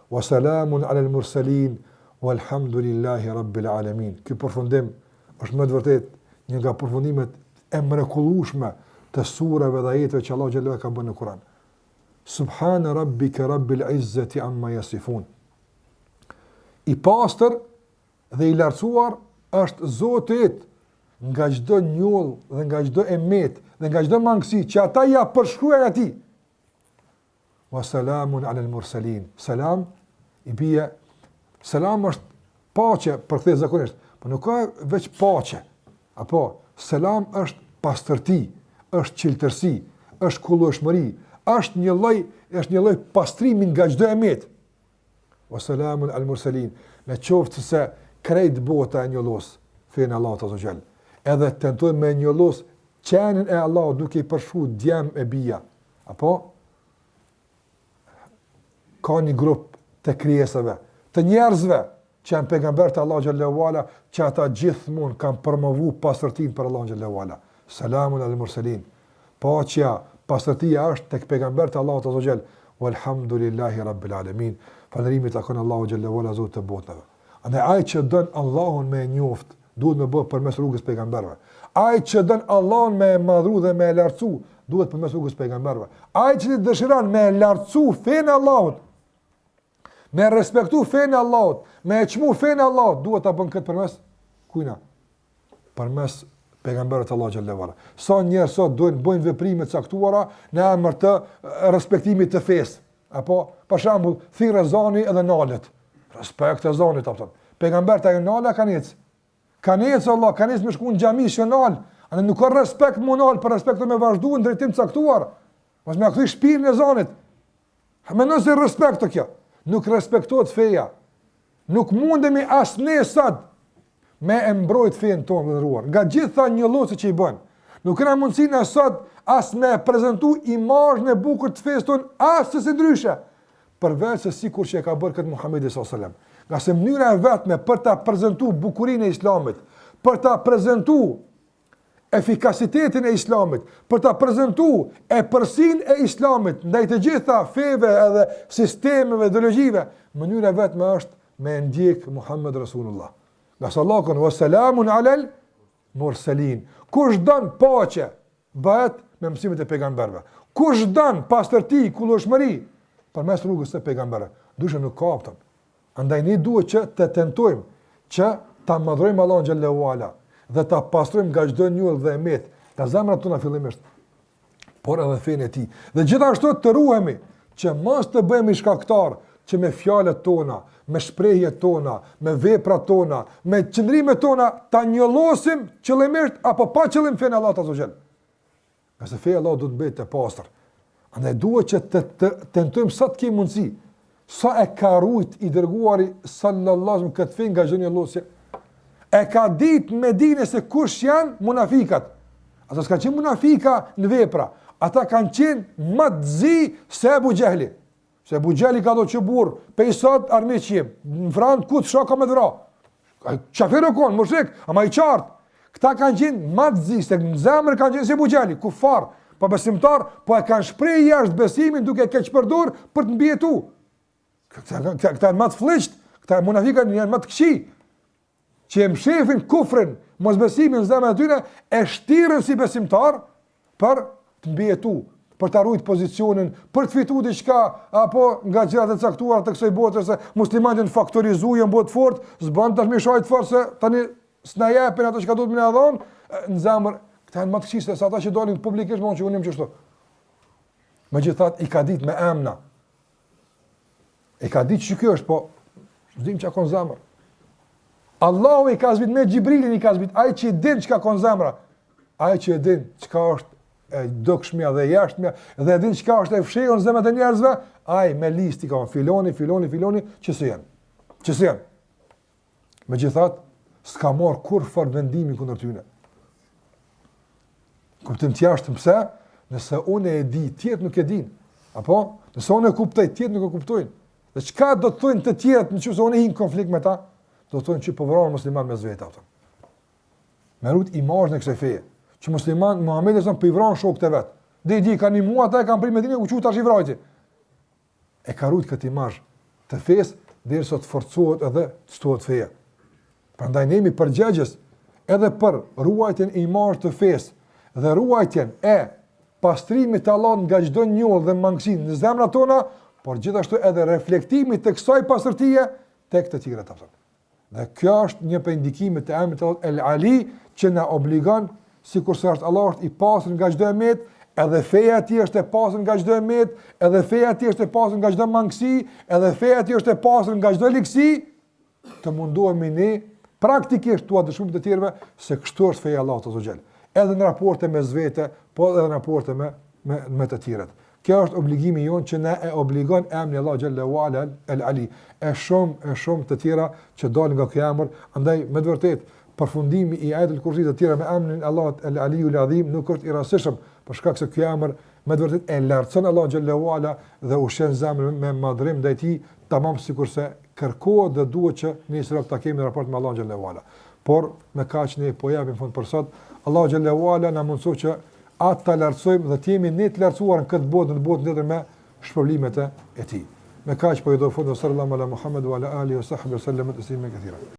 wa salamun ala al mursalin walhamdulillahi rabbil alamin. Ky përfundim është më të vërtet një nga përfundimet e mrekullueshme të surave dhe ajeteve që Allahu xhallahu ka bërë në Kur'an. Subhana rabbika rabbil izzati amma yasifun. I pastër dhe i lartësuar është Zoti nga çdo njoll dhe nga çdo emet dhe nga çdo mangësi që ata ja përshkruajnë atij. Wa salamun ala al-mursalin. Salam i bie, salam është paqe për këtë zakonisht, por nuk ka veç paqe. Apo selam është pastërti, është qiltërsi, është kullueshmëri, është një lloj pastrimi nga çdo emet. Wa salamun al-mursalin. Në qoftë se krejt bota e njollos fen Allahu azza xal. Edhe tentojnë me njollos qenin e Allahut duke i përshkruar djem e bija. Apo ka një grup të krijesave, të njerëzve që janë pejgamberët e Allahut xhallahu ala, që ata gjithmonë kanë promovuar pastërtinë për Allahun xhallahu ala. Salamun al mursalin. Paqja, pastërtia është tek pejgamberët e Allahut azza xal. Walhamdulillahi rabbil alamin. Falëndërimi takon Allahu xhallahu ala Zotit të botave. Andaj ai që don Allahun me njoft, duhet me bë përmes rrugës pejgamberëve. Ai që don Allahun me madhru dhe me lartësu, duhet përmes rrugës pejgamberëve. Ai që dëshiron me lartësu fenë Allahut, me respektu fenë Allahut, me çmu fenë Allahut, duhet ta bën këtë përmes kujna? Përmes pejgamberët e Allahut xhallahu ala. Sa njerëz sot duhen bëjnë veprime të caktuara në emër të respektimit të fesë. Apo për shembull thirrë zani edhe nalet. Respekt e zanit apo. Pejgamberi ta nala kanë ecë. Kanë ecë Allah, kanë ecë me shku në xhami shënal. Anë nuk ka respekt monal, për respekt me vazhduar në drejtim caktuar. Mos më kthy shpirtin e zanit. Me nëse respekt të kjo. Nuk respektohet feja. Nuk mundemi as ne sot me e mbrojt fenë tonë të ndëruar. Nga gjitha njëllose që i bën. Nuk kena mundësi në sot as me prezentu imazhin e bukur të fesë tonë as se ndryshe. Përveç se sikur që e ka bërë këtë Muhamedi sallallahu alajhi wasallam. Nga se mënyra e vetme për ta prezentuar bukurinë e Islamit, për ta prezentuar efikasitetin e Islamit, për ta prezentuar epërsinë e Islamit ndaj të gjitha feve edhe sistemeve ideologjive, mënyra e vetme është me ndjek Muhammed Rasulullah. Nga se Allah kënë, wassalamun alal mursalin. Kush dën paqe, bëhet me mësimet e pejgamberëve. Kush dën pastërti, kullueshmëri, përmes rrugës së pejgamberëve. Dyshim nuk kapton. Andaj ne duhet që të tentojmë që ta madhrojmë Allahun xhallahu ala dhe ta pastrojmë nga çdo njollë dhe emet, nga zemrat tona fillimisht, por edhe fenë e tij. Dhe gjithashtu të ruhemi që mos të bëhemi shkaktar që me fjalët tona, me shprehjet tona, me veprat tona, me qëndrimet tona ta njollosim qëllimisht apo pa qëllim fenë Allahut azza xal. Qase feja Allah duhet të bëhet e pastër. Andaj duhet që të tentojmë sa të kemi mundësi, sa e ka rujt i dërguari sallallahu alaihi wasallam këtë fenë nga çdo njëllosje. E ka ditë Medinë se kush janë munafikat. Ata s'kan qenë munafika në vepra, ata kanë qenë më të zi se Abu Jahli. Se Abu Jahli ka do që burë, pe i sot armi qim, në franë kutë shoka me dhra. Qafirë konë, mushrik, ama i qartë. Këta kanë qenë më të zi, se në zemër kanë qenë se Abu Jahli, kufar, pa besimtar, po e kanë shprej jashtë besimin duke keqpërdor për të mbjetu. Këta janë më të fliqt, këta munafikat janë më të këqi, që e mshefin kufrin, mos besimin në zemën e tyre, e shtirën si besimtar për të mbjetu, për të arrujt pozicionin, për të fitu diçka, apo nga gjërat e caktuara të kësaj bote, se muslimanët janë faktorizuar, botë fort, s'bën tash më shajt fort se tani s'na japin ato që duhet më na dhon, në zemër këta janë më të këqij se ata që dolin publikisht më që unim çështo. Megjithatë i ka ditë me emna. E ka ditë që kjo është, po s'dim çka ka në zemër. Allahu i ka zbrit me Xhibrilin, i ka zbrit ai që din çka ka në zemra, ai që din çka është e dukshmja dhe jashtëmja, dhe din çka është e fshehur në zemrat e njerëzve, ai me listë ka filoni që s'e janë. Që s'e janë. Megjithatë, s'ka marr kur fort vendimin kundër tyre. Kuptim të jashtëm pse? Nëse unë e di, tjetër nuk e din. Apo? Nëse unë e kuptoj, tjetër nuk e kuptojnë. Dhe çka do të thonë të tjerët nëse unë hin konflikt me ta? Do të thonë që po vrojnë musliman mes vetë ata. Me rut imazhin e kësaj feje, që musliman Muhamedi son po i vron shokët e vet. Di kanë mua ata e kanë prit Medinë u qut tash i vrojti. E ka rut këtë imazh të fesë derisa të forcohet edhe të shtohet feja. Prandaj ne jemi përgjegjës edhe për ruajtjen e imazhit të fesë dhe ruajtjen e pastrimit të Allahut nga çdo njollë dhe mangësi në zemrat tona, por gjithashtu edhe reflektimit të kësaj pastërtie tek të tjerët ata. Dhe kjo është një për indikimet të emrit të El Ali që na obligon, sikur se është Allah është i pastër nga çdo emet, edhe feja e tij është e pastër nga çdo emet, edhe feja e tij është e pastër nga çdo mangësi, edhe feja e tij është e pastër nga çdo ligësi, të munduemi ne praktikisht tua dëshmojmë të tjerëve se kështu është feja e Allahut azza xal. Edhe në raporte mes vete, po edhe në raporte me të tjerët. Kjo është obligimi jon që na e obligon emri Allah xhallahu ala El Ali. E shumë të tjera që dalin nga ky emër, andaj me vërtet përfundimi i ajetul kursi të tjera me emrin Allah El Aliul Azim nuk është i rastishëm, për shkak se ky emër me vërtet e lartëson Allah xhallahu ala dhe ushqen zemrën me madhrim ndaj tij, tamam sikurse kërkohet dhe duhet që ne ta kemi raport me Allah xhallahu ala. Por me kaq ne po japim fund për sot. Allah xhallahu ala na mundsoj që atë të lartësojmë dhe të jemi ne të lartësuar në këtë botë, në botën tjetër me shpërblimet e tij. Me kaq po i do fund sallallahu ala Muhammed wa ala alihi wa sahbihi sallam taslima katira.